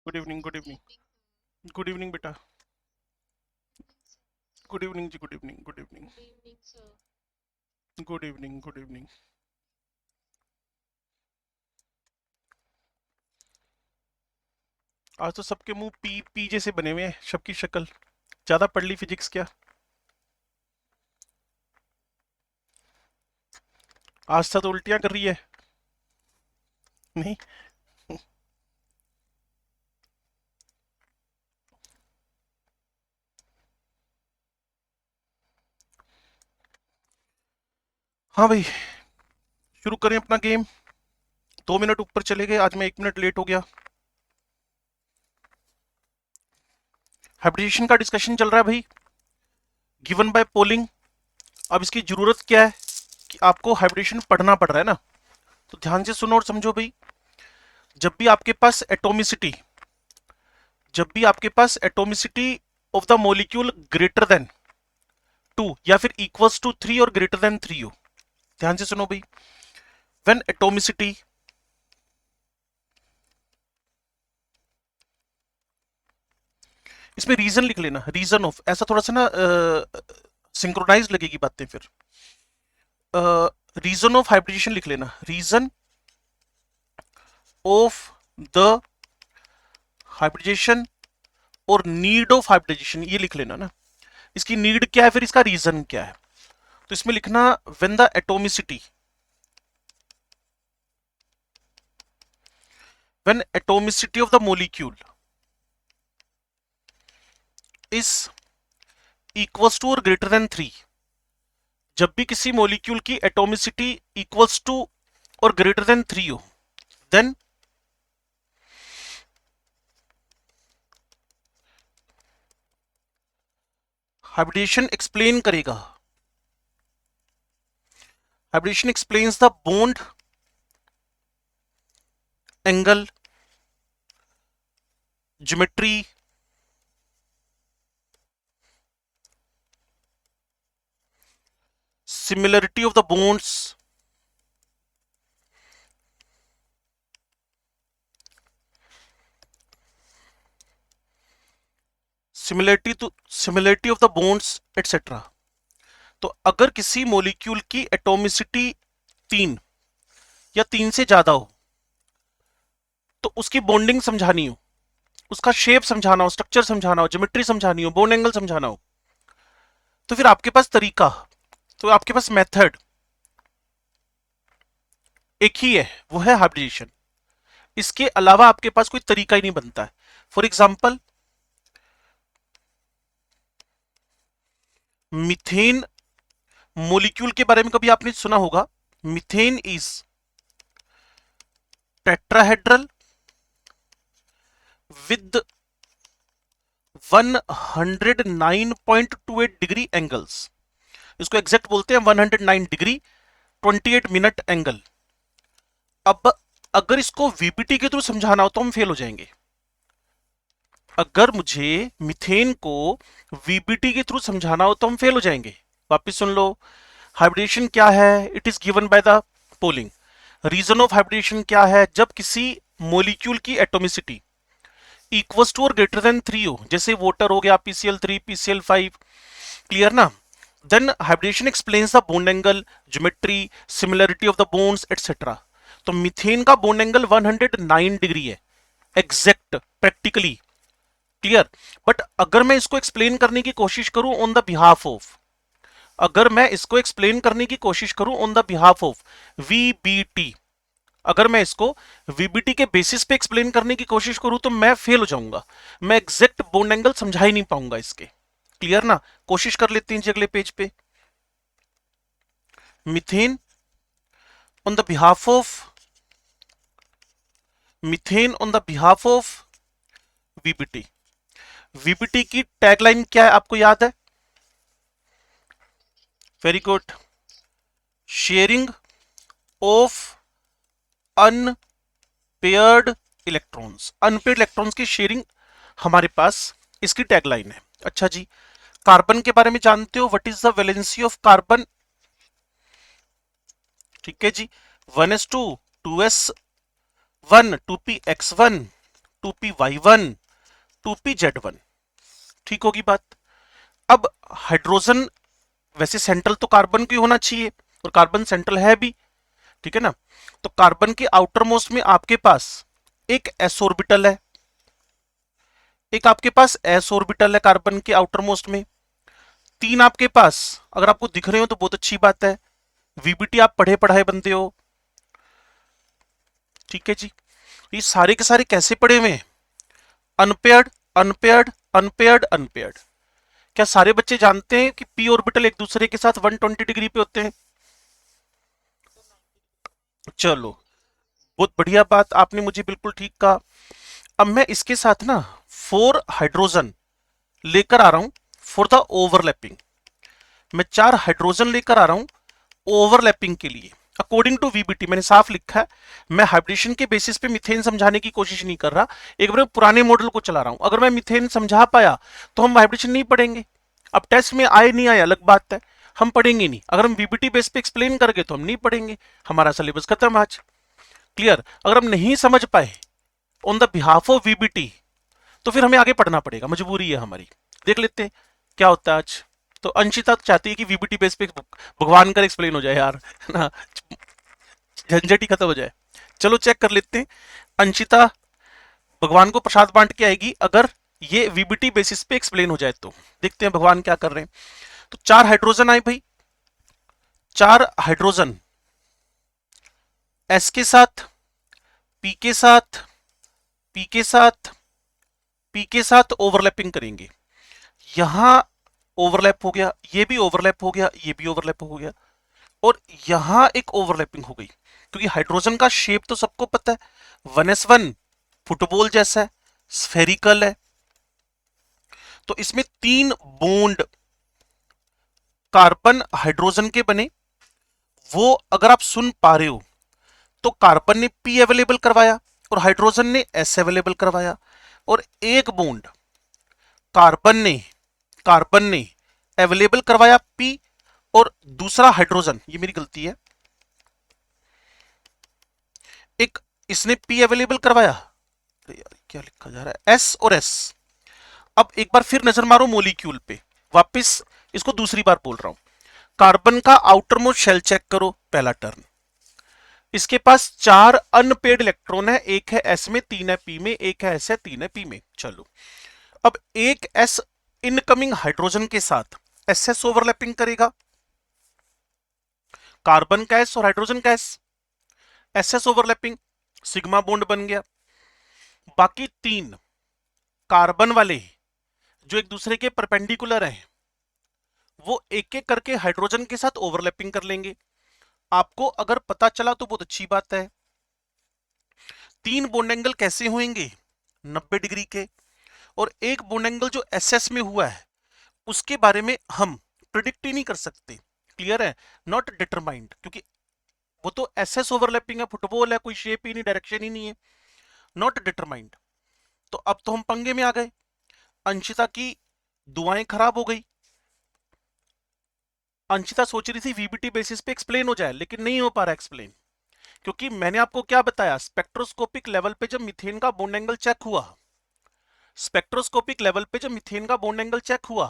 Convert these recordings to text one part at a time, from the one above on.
Good evening, good evening, good evening बेटा। Good evening जी, good evening, good evening, good evening, good evening. आज तो सबके मुंह पी पी जैसे बने हुए हैं, सबकी शक्ल। ज्यादा पढ़ ली फिजिक्स क्या? आज तो उल्टियां कर रही है। नहीं। हाँ भाई, शुरू करें अपना गेम। 2 मिनट ऊपर चले गए, आज मैं 1 मिनट लेट हो गया। हाइब्रिडेशन का डिस्कशन चल रहा है भाई, गिवन बाय पोलिंग। अब इसकी जरूरत क्या है कि आपको हाइब्रिडेशन पढ़ना पड़ रहा है ना, तो ध्यान से सुनो और समझो भाई। जब भी आपके पास एटोमिसिटी जब भी आपके पास atomicity of the molecule greater than 2 या फिर इक्वल्स टू 3 और ग्रेटर देन 3 हो, ध्यान से सुनो भाई। व्हेन एटोमिसिटी इसमें रीजन लिख लेना, रीजन ऑफ, ऐसा थोड़ा सा ना सिंक्रोनाइज लगेगी बातें फिर। रीजन ऑफ हाइब्रिडेशन लिख लेना, रीजन ऑफ द हाइब्रिडेशन और नीड ऑफ हाइब्रिडेशन, ये लिख लेना ना। इसकी नीड क्या है, फिर इसका रीजन क्या है। तो इसमें लिखना when the atomicity when atomicity of the molecule is equals to और ग्रेटर देन 3। जब भी किसी मॉलिक्यूल की एटोमिसिटी इक्वल्स टू और ग्रेटर देन 3 हो, देन हाइब्रिडेशन एक्सप्लेन करेगा। Hybridisation explains the bond angle, geometry, similarity of the bonds, similarity of the bonds etcetera. तो अगर किसी मॉलिक्यूल की एटोमिसिटी 3 या 3 से ज्यादा हो, तो उसकी बॉन्डिंग समझानी हो, उसका शेप समझाना हो, स्ट्रक्चर समझाना हो, ज्योमेट्री समझानी हो, बॉन्ड एंगल समझाना हो, तो फिर आपके पास तरीका, तो आपके पास मेथड एक ही है, वो है हाइब्रिडेशन। इसके अलावा आपके पास कोई तरीका ही नहीं बनता है। फॉर एग्जाम्पल, मीथेन मोलिक्यूल के बारे में कभी आपने सुना होगा। Methane is tetrahedral with 109.28 degree angles. इसको एग्जैक्ट बोलते हैं 109 डिग्री 28 मिनट एंगल। अब अगर इसको वीबीटी के थ्रू समझाना हो तो हम फेल हो जाएंगे। अगर मुझे मीथेन को वीबीटी के थ्रू समझाना हो तो हम फेल हो जाएंगे। वापिस सुन लो, हाइब्रिडेशन क्या है, it is given by the Pauling. Reason of hybridisation क्या है, जब किसी मोलिक्यूल की एटोमिसिटी इक्वल्स टू और ग्रेटर देन 3 हो, जैसे वाटर हो गया PCl3 PCl5, क्लियर ना। Then hybridisation explains the bond angle, geometry, similarity of the bonds etcetera. तो मीथेन का बॉन्ड एंगल 109 डिग्री है, एग्जैक्ट प्रैक्टिकली, क्लियर। बट अगर मैं इसको एक्सप्लेन करने की कोशिश करूं ऑन द बिहाफ ऑफ अगर मैं इसको एक्सप्लेन करने की कोशिश करूं on the behalf of VBT, अगर मैं इसको वीबीटी के बेसिस पे एक्सप्लेन करने की कोशिश करूं तो मैं फेल हो जाऊंगा। मैं एग्जैक्ट बॉन्ड एंगल समझा ही नहीं पाऊंगा इसके, क्लियर ना। कोशिश कर लेते हैं जी अगले पेज पे। Methane on the behalf of methane on the behalf of VBT. VBT की टैगलाइन क्या है, आपको याद है? Very good, sharing of unpaired electrons. Unpaired electrons की शेयरिंग हमारे पास इसकी टैगलाइन है। अच्छा जी, कार्बन के बारे में जानते हो, what is the valency of carbon? ठीक है जी, 1s2 2s1 2px1, 2p y1, 2p z1। ठीक होगी बात। अब हाइड्रोजन वैसे सेंट्रल तो कार्बन की होना चाहिए और कार्बन सेंट्रल है भी, ठीक है ना। तो कार्बन के आउटर मोस्ट में आपके पास एक एस ऑर्बिटल है, एक आपके पास एस ऑर्बिटल है कार्बन के आउटर मोस्ट में, तीन आपके पास अगर आपको दिख रहे हो तो बहुत अच्छी बात है, वीबीटी आप पढ़े पढ़ाए बनते हो, ठीक है जी। ये सारे के सारे कैसे पढ़े हुए हैं? Unpaired unpaired unpaired unpaired. क्या सारे बच्चे जानते हैं कि पी ऑर्बिटल एक दूसरे के साथ 120 डिग्री पे होते हैं? चलो, बहुत बढ़िया बात, आपने मुझे बिल्कुल ठीक कहा। अब मैं इसके साथ ना 4 हाइड्रोजन लेकर आ रहा हूं फॉर द ओवरलैपिंग। मैं 4 हाइड्रोजन लेकर आ रहा हूं ओवरलैपिंग के लिए अकॉर्डिंग टू वीबीटी। मैंने साफ लिखा है, मैं हाइब्रिडेशन के बेसिस पे मीथेन समझाने की कोशिश नहीं कर रहा, एक बार पुराने मॉडल को चला रहा हूं। अगर मैं मीथेन समझा पाया तो हम हाइब्रिडेशन नहीं पढ़ेंगे। अब टेस्ट में आए नहीं आए अलग बात है, हम पढ़ेंगे नहीं। अगर हम वीबीटी बेस पे एक्सप्लेन करके तो हम नहीं पढ़ेंगे, हमारा सिलेबस खत्म आज। क्लियर? अगर हम नहीं समझ पाए on the behalf of VBT तो फिर हमें आगे पढ़ना पड़ेगा, मजबूरी है हमारी। देख लेते हैं क्या होता है आज। तो अंशिता चाहती है कि वीबीटी बेस पे भगवान का एक्सप्लेन हो जाए यार, है ना, झंझट ही खत्म हो जाए। चलो चेक कर लेते हैं, अंशिता भगवान को प्रसाद बांट के आएगी अगर ये वीबीटी बेसिस पे एक्सप्लेन हो जाए तो। देखते हैं भगवान क्या कर रहे हैं। तो 4 हाइड्रोजन आए भाई, 4 हाइड्रोजन एस के साथ, पी के साथ, पी के साथ, पी के साथ ओवरलैपिंग करेंगे। यहां ओवरलैप हो गया, ये भी ओवरलैप हो गया, ये भी ओवरलैप हो गया, और यहां एक ओवरलैपिंग हो गई। क्योंकि हाइड्रोजन का शेप तो सबको पता है, 1s1 फुटबॉल जैसा है, स्फेरिकल है। तो इसमें 3 बॉन्ड कार्बन हाइड्रोजन के बने। वो अगर आप सुन पा रहे हो तो कार्बन ने पी अवेलेबल करवाया और हाइड्रोजन ने एस अवेलेबल करवाया, और एक बॉन्ड कार्बन ने अवेलेबल करवाया पी, और दूसरा हाइड्रोजन, ये मेरी गलती है, एक इसने पी अवेलेबल करवाया, यार क्या लिखा जा रहा है, एस और एस। अब एक बार फिर नजर मारो मॉलिक्यूल पे, वापस इसको दूसरी बार बोल रहा हूं। कार्बन का आउटर मोस्ट शेल चेक करो, पहला टर्न। इसके पास 4 अनपेड इलेक्ट्रॉन है, एक है एस में, 3 है पी में, एक है एस है, 3 है पी में। चलो, अब एक एस इनकमिंग हाइड्रोजन के साथ एस एस ओवरलैपिंग करेगा, कार्बन का एस और हाइड्रोजन का S, S S overlapping, sigma bond बन गया। बाकी 3 कार्बन वाले जो एक दूसरे के परपेंडिकुलर हैं, वो एक एक करके हाइड्रोजन के साथ ओवरलैपिंग कर लेंगे। आपको अगर पता चला तो बहुत अच्छी बात है। 3 बॉन्ड एंगल कैसे होंगे? 90 डिग्री के। और एक बॉन्ड एंगल जो एसएस में हुआ है उसके बारे में हम प्रिडिक्ट ही नहीं कर सकते। क्लियर है? नॉट डिटरमाइंड, क्योंकि वो तो एसएस ओवरलैपिंग है, फुटबॉल है, कोई शेप ही नहीं, डायरेक्शन ही नहीं है, नॉट डिटरमाइंड। तो अब तो हम पंगे में आ गए। अंशिता की दुआएं खराब हो गई। अंशिता सोच रही थी वीबीटी बेसिस पे एक्सप्लेन हो जाए, लेकिन नहीं हो पा रहा एक्सप्लेन, क्योंकि मैंने आपको क्या बताया, स्पेक्ट्रोस्कोपिक लेवल पे जब मीथेन का बॉन्ड एंगल चेक हुआ, स्पेक्ट्रोस्कोपिक लेवल पे जब मीथेन का बॉन्ड एंगल चेक हुआ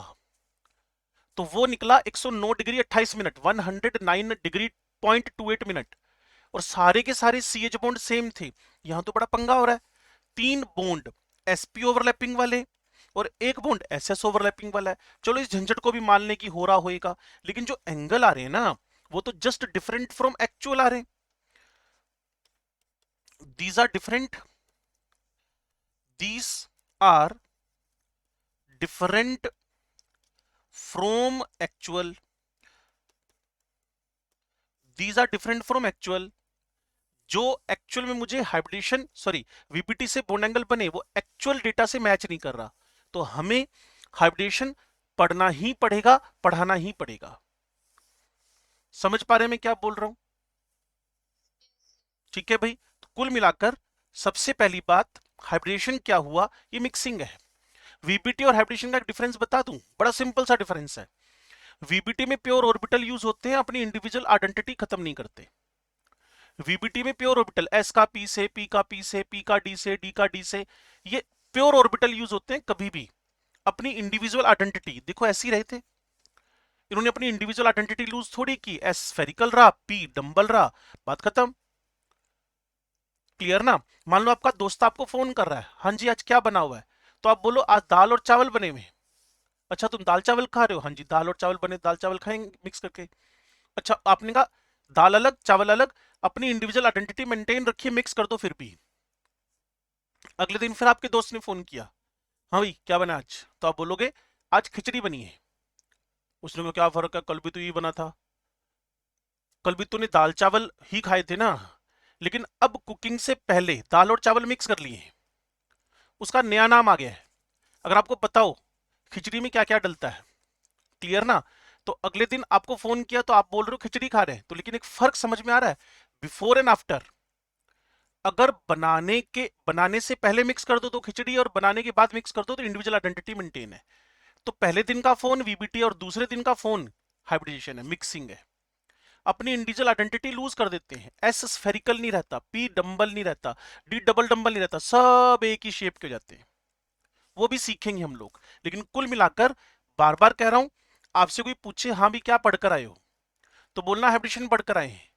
तो वो निकला 109 डिग्री 28 मिनट, 109 डिग्री 0.28 मिनट, और सारे के सारे सीएच बॉन्ड सेम थे। यहां तो बड़ा पंगा हो रहा है, 3 बॉन्ड एसपी ओवरलैपिंग वाले और एक बॉन्ड एसएस ओवरलैपिंग वाला है। चलो इस झंझट को भी मान लें कि हो रहा होएगा, लेकिन जो एंगल आ रहे हैं ना वो तो जस्ट डिफरेंट फ्रॉम एक्चुअल आ रहे हैं। These are different, these are different from actual, these are different from actual। जो एक्चुअल में मुझे हाइब्रिडेशन वीपीटी से बॉन्ड एंगल बने वो एक्चुअल डेटा से मैच नहीं कर रहा, तो हमें हाइब्रिडेशन पढ़ना ही पड़ेगा, पढ़ाना ही पड़ेगा। समझ पा रहे हैं मैं क्या बोल रहा हूं? ठीक है भाई। तो कुल मिलाकर सबसे पहली बात, हाइब्रिडेशन क्या हुआ, ये मिक्सिंग है। वीबीटी और हाइब्रिडेशन का डिफरेंस बता दूं, बड़ा सिंपल सा डिफरेंस है। वीबीटी में प्योर ऑर्बिटल यूज होते हैं, अपनी इंडिविजुअल आइडेंटिटी खत्म नहीं करते। वीबीटी में प्योर ऑर्बिटल, एस का पी से, पी का पी से, पी का डी से, डी का डी से, ये प्योर ऑर्बिटल यूज होते हैं कभी भी। अपनी इंडिविजुअल आइडेंटिटी देखो ऐसी रहे थे, इन्होंने अपनी इंडिविजुअल आइडेंटिटी लूज थोड़ी की, एस स्फेरिकल रहा, पी डंबल रहा, बात खत्म। क्लियर ना? मान लो आपका दोस्त आपको फोन कर रहा है, हाँ जी आज क्या बना हुआ है, तो आप बोलो आज दाल और चावल बने हुए हैं। अच्छा तुम दाल चावल खा रहे हो? हाँ जी दाल और चावल बने, दाल चावल खाएंगे मिक्स करके। अच्छा आपने कहा दाल अलग चावल अलग, अपनी इंडिविजुअल आइडेंटिटी मेंटेन रखिए, मिक्स कर दो फिर भी। अगले दिन फिर आपके दोस्त ने फोन किया, हाँ भाई क्या बना आज, तो आप बोलोगे आज खिचड़ी बनी है। उसने कहा क्या फर्क है, कल भी तो यही बना था, कल भी तूने दाल चावल ही खाए थे ना, लेकिन अब कुकिंग से पहले दाल और चावल मिक्स कर लिए, उसका नया नाम आ गया है। अगर आपको पता हो खिचड़ी में क्या क्या डलता है, क्लियर ना? तो अगले दिन आपको फोन किया तो आप बोल रहे हो खिचड़ी खा रहे हैं, तो लेकिन एक फर्क समझ में आ रहा है, बिफोर एंड आफ्टर। अगर बनाने से पहले मिक्स कर दो तो खिचड़ी, और बनाने के बाद मिक्स कर दो तो इंडिविजुअल आइडेंटिटी मेंटेन है। तो पहले दिन का फोन वीबीटी और दूसरे दिन का फोन हाइब्रिडेशन है, मिक्सिंग है। अपनी इंडिविजुअल आइडेंटिटी लूज कर देते हैं, एस स्फेरिकल नहीं रहता, पी डंबल नहीं रहता, डी डबल डंबल नहीं रहता, सब एक ही शेप के हो जाते हैं। वो भी सीखेंगे हम लोग। लेकिन कुल मिलाकर बार बार कह रहा हूं, आपसे कोई पूछे हाँ भी क्या पढ़कर आए हो, तो बोलना हाइब्रिडेशन पढ़कर आए हैं।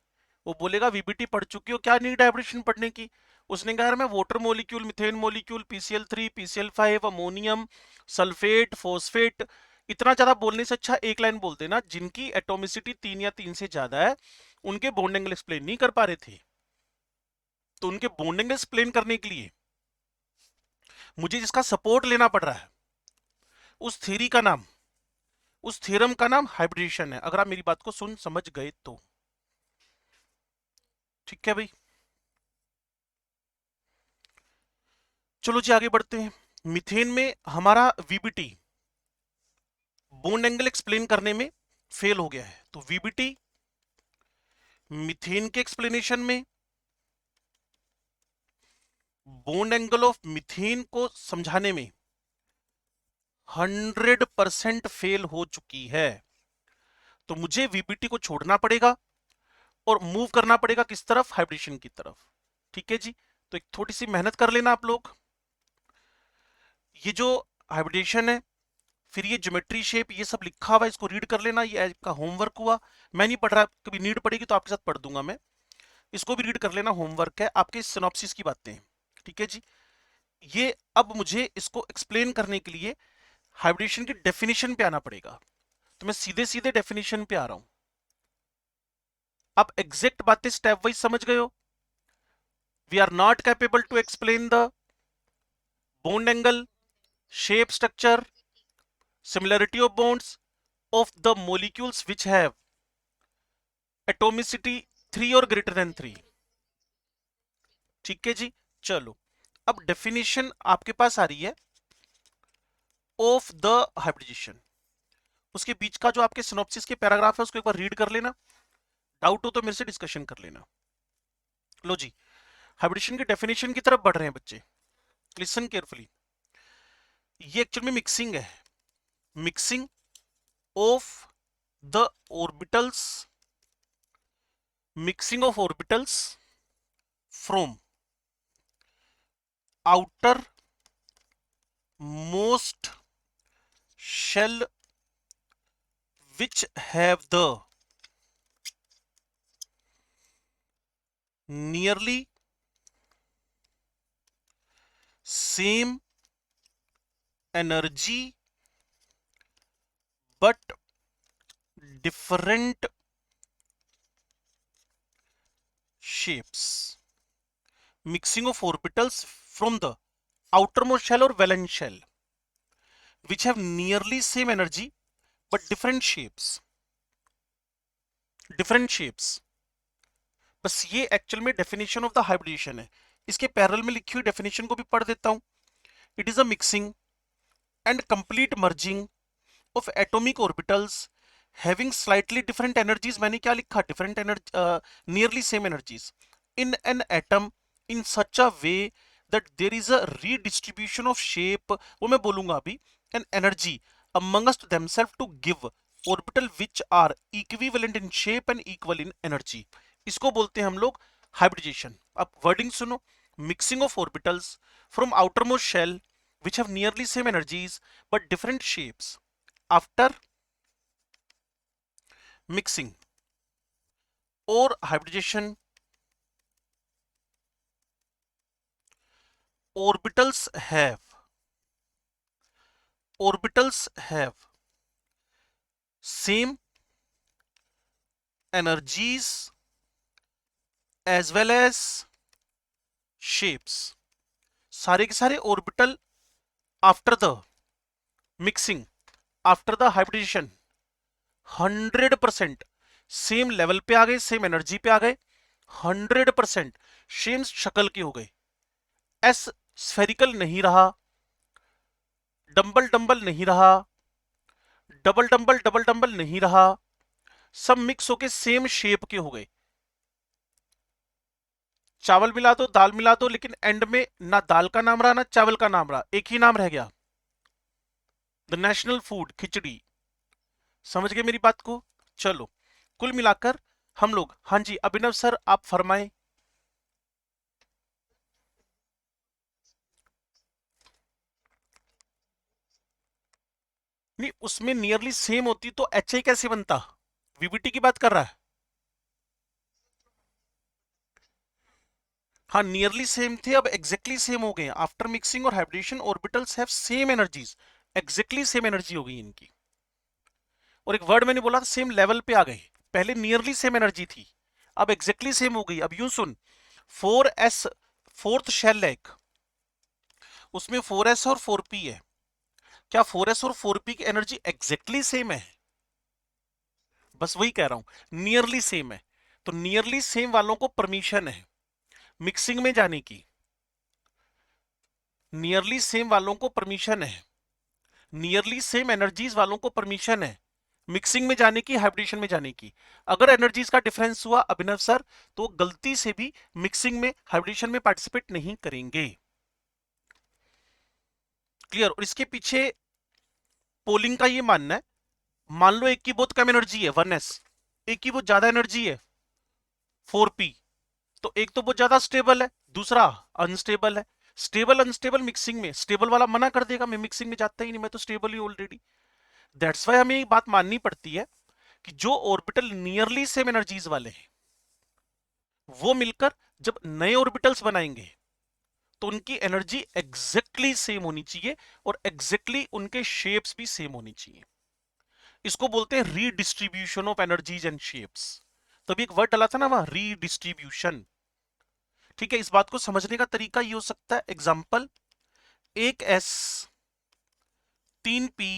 वो बोलेगा वीबीटी पढ़ चुके हो, क्या नीड है हाइब्रिडेशन पढ़ने की? उसने कहा यार मैं water molecule, methane molecule, P C L three, P C L five, ammonium, sulphate, phosphate, इतना ज्यादा बोलने से अच्छा एक लाइन बोल देना, जिनकी एटोमिसिटी 3 या 3 से ज्यादा है उनके बॉन्ड एंगल एक्सप्लेन नहीं कर पा रहे थे, तो उनके बॉन्ड एंगल एक्सप्लेन करने के लिए मुझे जिसका सपोर्ट लेना पड़ रहा है, उस थ्योरी का नाम, उस थ्योरम का नाम हाइब्रिडेशन है। अगर आप मेरी बात को सुन समझ गए तो ठीक है भाई। चलो जी आगे बढ़ते हैं। मीथेन में हमारा वीबीटी बॉन्ड एंगल एक्सप्लेन करने में फेल हो गया है, तो वीबीटी मीथेन के एक्सप्लेनेशन में, बॉन्ड एंगल ऑफ मीथेन को समझाने में 100% फेल हो चुकी है। तो मुझे वीबीटी को छोड़ना पड़ेगा और मूव करना पड़ेगा किस तरफ, हाइब्रिडेशन की तरफ। ठीक है जी, तो एक थोड़ी सी मेहनत कर लेना आप लोग। ये जो हाइब्रिडेशन है, फिर ये ज्योमेट्री शेप, ये सब लिखा हुआ है, इसको रीड कर लेना, ये आपका होमवर्क हुआ। मैं नहीं पढ़ रहा, कभी नीड पड़ेगी तो आपके साथ पढ़ दूंगा मैं, इसको भी रीड कर लेना, होमवर्क है आपके सिनॉप्सिस की बातें। ठीक है जी, ये अब मुझे इसको एक्सप्लेन करने के लिए हाइब्रिडेशन की डेफिनेशन पे आना पड़ेगा, तो मैं सीधे सीधे डेफिनेशन पे आ रहा हूं। आप एग्जैक्ट बातें स्टेप वाइज समझ गए हो। We are not capable to explain the bond angle, shape structure, similarity of bonds of the molecules which have atomicity 3 or greater than 3। ठीक है जी, चलो अब डेफिनेशन आपके पास आ रही है ऑफ द हाइब्रिडेशन। उसके बीच का जो आपके सिनॉप्सिस के पैराग्राफ है उसको एक बार रीड कर लेना, डाउट हो तो मेरे से डिस्कशन कर लेना। लो जी, हाइब्रिडेशन के डेफिनेशन की तरफ बढ़ रहे हैं बच्चे, लिसन केयरफुली। ये एक्चुअल में मिक्सिंग है, mixing of the orbitals, mixing of orbitals from outer most shell which have the nearly same energy but different shapes, mixing of orbitals from the outermost shell or valence shell which have nearly same energy but different shapes, different shapes। बस ये actual में definition of the hybridisation है। इसके parallel में लिखी हुई definition को भी पढ़ देता हूं। It is a mixing and complete merging of atomic orbitals having slightly different energies, मैंने क्या लिखा, different energy, nearly same energies in an atom in such a way that there is a redistribution of shape, वो मैं बोलूंगा अभी, and energy amongst themselves to give orbital which are equivalent in shape and equal in energy। इसको बोलते हैं हम लोग hybridisation. अब वर्डिंग सुनो, mixing of orbitals from outermost shell which have nearly same energies but different shapes after mixing or hybridization. Orbitals have orbitals have same energies as well as shapes. सारे के सारे orbital after the mixing, after the hybridisation 100% same level पे आ गए, same energy पे आ गए, 100% same शक्ल के हो गए। एस स्फेरिकल नहीं रहा, डंबल डंबल नहीं रहा, डबल डंबल नहीं रहा, सब मिक्स होके सेम शेप के हो गए। चावल मिला दो, दाल मिला दो, लेकिन एंड में ना दाल का नाम रहा ना चावल का नाम रहा, एक ही नाम रह गया, द नेशनल फूड खिचड़ी। समझ गए मेरी बात को? चलो, कुल मिलाकर हम लोग, हाँ जी अभिनव सर आप फरमाएं। नहीं, उसमें नियरली सेम होती तो एच आई कैसे बनता? वीबीटी की बात कर रहा है। हाँ, नियरली सेम थे, अब एग्जैक्टली सेम हो गए। आफ्टर मिक्सिंग और hybridisation orbitals have same energies, exactly same energy हो गई इनकी। और एक वर्ड मैंने बोला था, सेम लेवल पे आ गए। पहले नियरली सेम एनर्जी थी, अब एग्जैक्टली सेम हो गई। अब यूं सुन, 4s फोर्थ शेल है एक, उसमें 4s और 4p है। क्या 4s और 4p की एनर्जी एग्जैक्टली सेम है? बस वही कह रहा हूं, नियरली सेम है। तो नियरली सेम वालों को परमिशन है मिक्सिंग में जाने की, नियरली सेम वालों को परमिशन है, नियरली सेम एनर्जीज वालों को परमिशन है मिक्सिंग में जाने की, हाइब्रिडेशन में जाने की। अगर एनर्जीज का डिफरेंस हुआ अभिनव सर, तो गलती से भी मिक्सिंग में हाइब्रिडेशन में पार्टिसिपेट नहीं करेंगे। क्लियर? और इसके पीछे पोलिंग का ये मानना है, मान लो एक की बहुत कम एनर्जी है 1s, एक की बहुत ज्यादा एनर्जी है 4p, तो एक तो बहुत ज्यादा स्टेबल है, दूसरा अनस्टेबल है। स्टेबल अनस्टेबल मिक्सिंग में, स्टेबल वाला मना कर देगा मैं मिक्सिंग में जाता ही नहीं, मैं तो stable he already. That's why हमें एक बात माननी पड़ती है कि जो ऑर्बिटल नियरली सेम एनर्जीज वाले हैं, वो मिलकर जब नए ऑर्बिटल्स बनाएंगे तो उनकी एनर्जी एग्जैक्टली सेम होनी चाहिए और एग्जैक्टली उनके शेप्स भी सेम होनी चाहिए। इसको बोलते हैं redistribution of energies and shapes. तभी एक वर्ड डला था ना वहां, रीडिस्ट्रीब्यूशन। ठीक है, इस बात को समझने का तरीका ये हो सकता है, एग्जाम्पल, एक एस, 3p,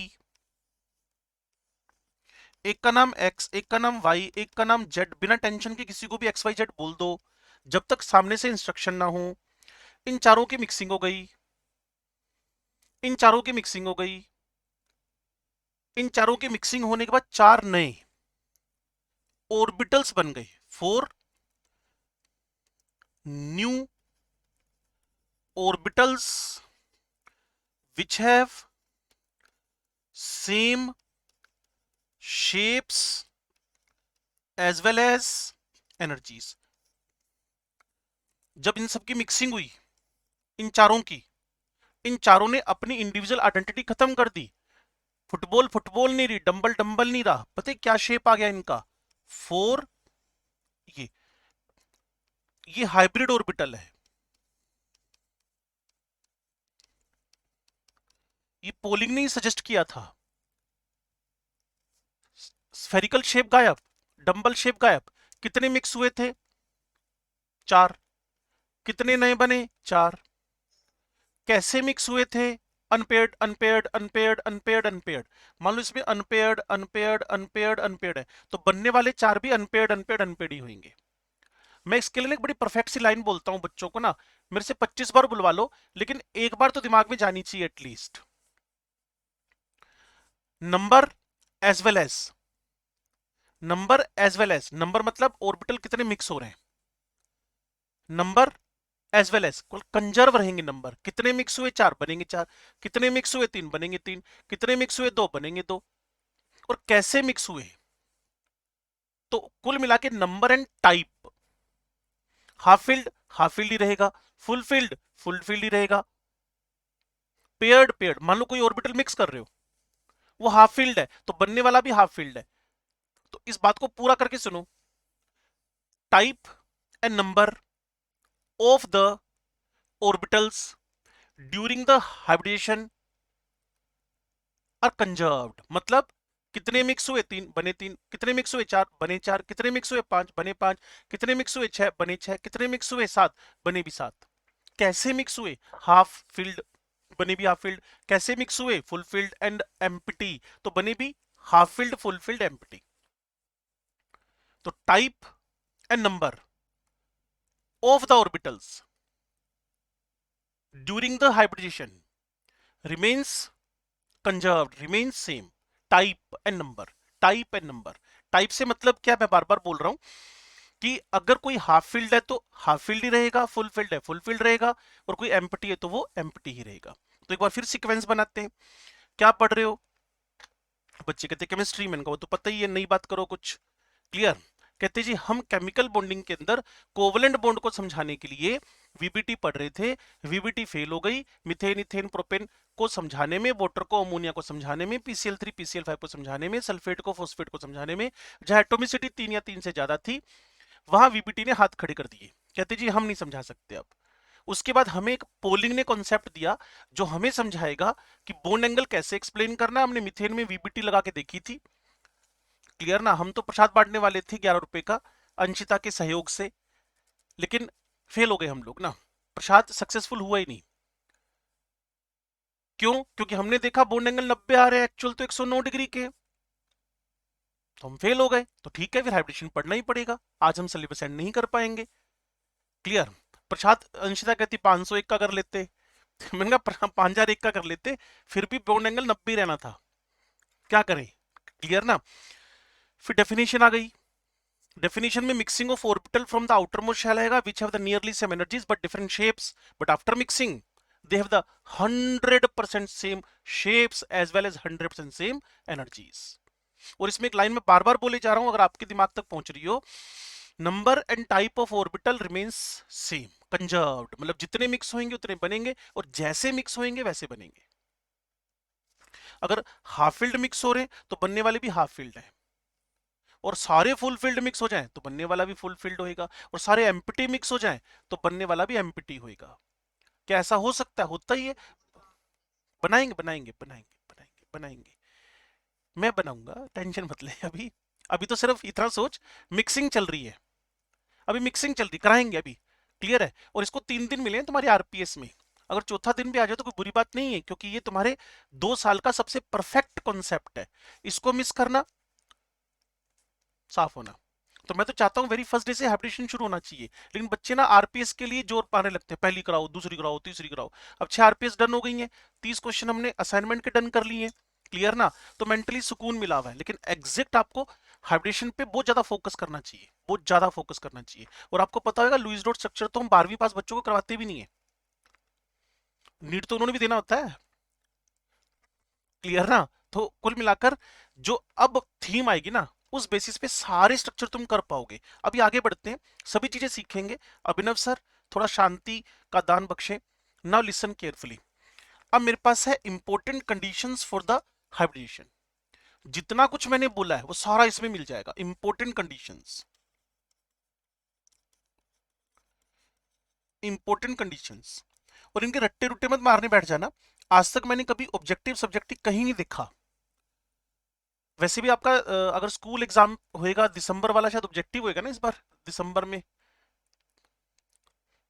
एक का नाम x, एक का नाम y, एक का नाम z, बिना टेंशन के किसी को भी x y z बोल दो, जब तक सामने से इंस्ट्रक्शन ना हो। इन चारों की मिक्सिंग हो गई, इन चारों की मिक्सिंग हो गई, इन चारों की मिक्सिंग होने के बाद चार नए ऑर्बिटल्स बन गए, 4 new orbitals which have same shapes as well as energies। जब इन सबकी मिक्सिंग हुई, इन चारों की, इन चारों ने अपनी इंडिविजुअल आइडेंटिटी खत्म कर दी। फुटबॉल फुटबॉल नहीं रही, डंबल डंबल नहीं रहा, पता है क्या शेप आ गया इनका? 4, ये ये हाइब्रिड ऑर्बिटल है। ये पोलिंग ने सजेस्ट किया था। स्फेरिकल शेप गायब, डंबल शेप गायब। कितने मिक्स हुए थे? 4। कितने नए बने? 4। कैसे मिक्स हुए थे? Unpaired unpaired unpaired unpaired unpaired. मान लो इसमें अनपेयर्ड अनपेयर्ड अनपेयर्ड अनपेयर्ड है, तो बनने वाले चार भी अनपेयर्ड अनपेयर्ड अनपेयर्ड ही होंगे। मैं इसके लिए एक बड़ी परफेक्ट सी लाइन बोलता हूं बच्चों को ना, मेरे से 25 बार बुलवा लो, लेकिन एक बार तो दिमाग में जानी चाहिए at least. Number as well as, number as well as, number मतलब ऑर्बिटल कितने मिक्स हो रहे हैं, number as well as conserve रहेंगे। नंबर कितने मिक्स हुए? 4 बनेंगे 4, कितने मिक्स हुए? 3 बनेंगे 3, कितने मिक्स हुए? 2 बनेंगे 2। और कैसे मिक्स हुए? तो कुल मिला के number and type half filled ही रहेगा, फुल फील्ड ही रहेगा, पेयर्ड मान लो कोई ऑर्बिटल मिक्स कर रहे हो, वो हाफ फील्ड है तो बनने वाला भी हाफ फील्ड है। तो इस बात को पूरा करके सुनो, type and number of the orbitals during the hybridisation are conserved, मतलब कितने मिक्स हुए, तीन बने तीन, कितने मिक्स हुए, चार बने चार, कितने मिक्स हुए, पांच बने पांच, कितने मिक्स हुए, छह बने छह, कितने मिक्स हुए, सात बने भी सात। कैसे मिक्स हुए, हाफ फील्ड बने भी हाफ फील्ड, कैसे मिक्स हुए, फुल फील्ड एंड एम्प्टी, तो बने भी half filled full filled empty. तो type and number of the orbitals during the hybridisation remains conserved, remains same, type and number, type and number. Type से मतलब क्या, मैं बार बार बोल रहा हूं कि अगर कोई हाफ फील्ड है तो हाफ फील्ड ही रहेगा, फुल फील्ड है फुल फील्ड रहेगा, और कोई एम्प्टी है तो वो एम्प्टी ही रहेगा। तो एक बार फिर सीक्वेंस बनाते हैं। क्या पढ़ रहे हो बच्चे? कहते केमिस्ट्री में, वो तो पता ही है, नई बात करो कुछ। क्लियर? कहते जी हम केमिकल बॉन्डिंग के अंदर कोवलेंट बॉन्ड को समझाने के लिए वीबीटी पढ़ रहे थे, वीबीटी फेल हो गई। मीथेन इथेन प्रोपेन को समझाने में, वाटर को अमोनिया को समझाने में, पीसीएल3 पीसीएल5 को समझाने में, सल्फेट को फॉस्फेट को समझाने में, जहां एटोमिसिटी 3 या 3 से ज्यादा थी, वहां वीबीटी ने हाथ खड़े कर दिए। कहते जी हम नहीं समझा सकते अब। उसके बाद हमें एक पोलिंग ने कॉन्सेप्ट दिया जो हमें समझाएगा कि बॉन्ड एंगल कैसे एक्सप्लेन करना है। हमने मीथेन में वीबीटी लगा के देखी थी। क्लियर ना? हम तो प्रसाद बांटने वाले थे 11 रुपए का अंशिता के सहयोग से, लेकिन फेल हो गए हम लोग ना, प्रसाद सक्सेसफुल हुआ ही नहीं। क्यों? क्योंकि हमने देखा बॉन्ड एंगल 90 आ रहे हैं, एक्चुअल तो 109 डिग्री के, तो हम फेल हो गए। तो ठीक है, फिर हाइब्रिडेशन पढ़ना ही पड़ेगा, आज हम सिलेबस एंड नहीं कर पाएंगे। क्लियर? प्रसाद अंशिता कहती 501 का कर लेते, मैंने कहा 5001 का कर लेते, फिर भी बॉन्ड एंगल 90 रहना था, क्या करें। क्लियर ना? फिर डेफिनेशन आ गई। डेफिनेशन में mixing of orbital from the outer most shell आएगा which have the nearly same energies but different shapes, but after mixing they have the 100% same shapes as well as 100% same energies. और इसमें एक line में बार बार बोले जा रहा हूं, अगर आपके दिमाग तक पहुंच रही हो, number and type of orbital remains same, conserved, मतलब जितने मिक्स होंगे उतने बनेंगे, और जैसे मिक्स होंगे वैसे बनेंगे। अगर हाफ फील्ड मिक्स हो रहे हैं तो बनने वाले भी हाफ फील्ड है, और सारे फुल फील्ड मिक्स हो जाएं तो बनने वाला भी फुल फील्ड होएगा, और सारे एम्प्टी मिक्स हो जाएं तो बनने वाला भी एम्प्टी होएगा। क्या ऐसा हो सकता है? होता ही है। बनाएंगे बनाएंगे बनाएंगे बनाएंगे बनाएंगे, मैं बनाऊंगा, टेंशन मत ले। अभी अभी तो सिर्फ इतना सोच, मिक्सिंग चल रही है, अभी मिक्सिंग चल रही, कराएंगे अभी। क्लियर है? और इसको 3 दिन मिले हैं तुम्हारे आरपीएस में, अगर चौथा दिन भी आ जाए तो कोई बुरी बात नहीं है, क्योंकि ये तुम्हारे 2 साल का सबसे परफेक्ट कॉन्सेप्ट है। इसको मिस करना, साफ होना। तो मैं तो चाहता हूं वेरी फर्स्ट डे से हाइब्रिडेशन शुरू होना चाहिए, लेकिन बच्चे ना आरपीएस के लिए जोर पाने लगते हैं, पहली कराओ, दूसरी कराओ, तीसरी कराओ। अब 6 आरपीएस डन हो गई हैं, 30 क्वेश्चन हमने असाइनमेंट के डन कर लिए हैं। क्लियर ना? तो मेंटली सुकून मिला हुआ है, लेकिन एग्जैक्ट आपको हाइब्रिडेशन पे बहुत ज्यादा फोकस करना चाहिए, बहुत ज्यादा फोकस करना चाहिए। और आपको पता होगा लुईस डॉट स्ट्रक्चर तो हम 12वीं पास बच्चों को करवाते भी नहीं है, नीट तो उन्होंने भी देना होता है। क्लियर ना? तो कुल मिलाकर जो अब थीम आएगी ना, उस बेसिस पे सारे स्ट्रक्चर तुम कर पाओगे। अभी आगे बढ़ते हैं, सभी चीजें सीखेंगे। अभिनव सर थोड़ा शांति का दान बख्शे। Now listen carefully. अब मेरे पास है important conditions for the hybridisation. जितना कुछ मैंने बोला है वो सारा इसमें मिल जाएगा, इंपॉर्टेंट कंडीशंस, इंपॉर्टेंट कंडीशंस। और इनके रट्टे रुट्टे मत मारने बैठ जाना। आज तक मैंने कभी ऑब्जेक्टिव सब्जेक्टिव कहीं नहीं देखा। वैसे भी आपका अगर स्कूल एग्जाम होएगा दिसंबर वाला, शायद ऑब्जेक्टिव होएगा ना इस बार दिसंबर में,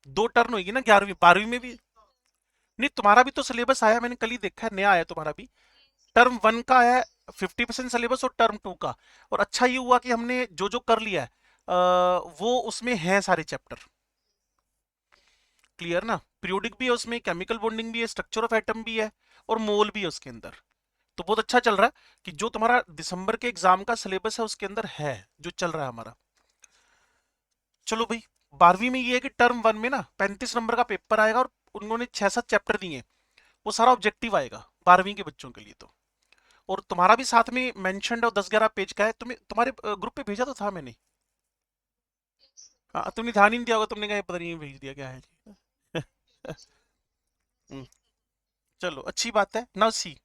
2 टर्न होगी ना, 11वीं 12वीं में भी। नहीं, तुम्हारा भी तो सिलेबस आया, मैंने कल ही देखा है, नया आया तुम्हारा भी। टर्म 1 का आया है 50% सिलेबस, और टर्म 2 का। और अच्छा ये हुआ कि हमने जो जो कर लिया है वो उसमें है सारे चैप्टर। क्लियर ना? पीरियोडिक भी है उसमें, केमिकल बॉन्डिंग भी है, स्ट्रक्चर ऑफ एटम भी है, और मोल भी है उसके अंदर। तो बहुत अच्छा चल रहा है कि जो तुम्हारा दिसंबर के एग्जाम का सिलेबस है उसके अंदर है, जो चल रहा है हमारा। चलो भाई, 12वीं में ये है कि टर्म 1 में ना 35 नंबर का पेपर आएगा, और उन्होंने 6-7 चैप्टर दिए, वो सारा ऑब्जेक्टिव आएगा 12वीं के बच्चों के लिए तो। और तुम्हारा भी साथ में मेंशन्ड और 10-11 पेज का है, तुम्हें तुम्हारे ग्रुप पे भेजा तो था मैंने। हाँ, तुमने ध्यान ही नहीं दिया होगा, तुमने कहा पता नहीं भेज दिया क्या है जी। हम्म, चलो अच्छी बात है। Now see,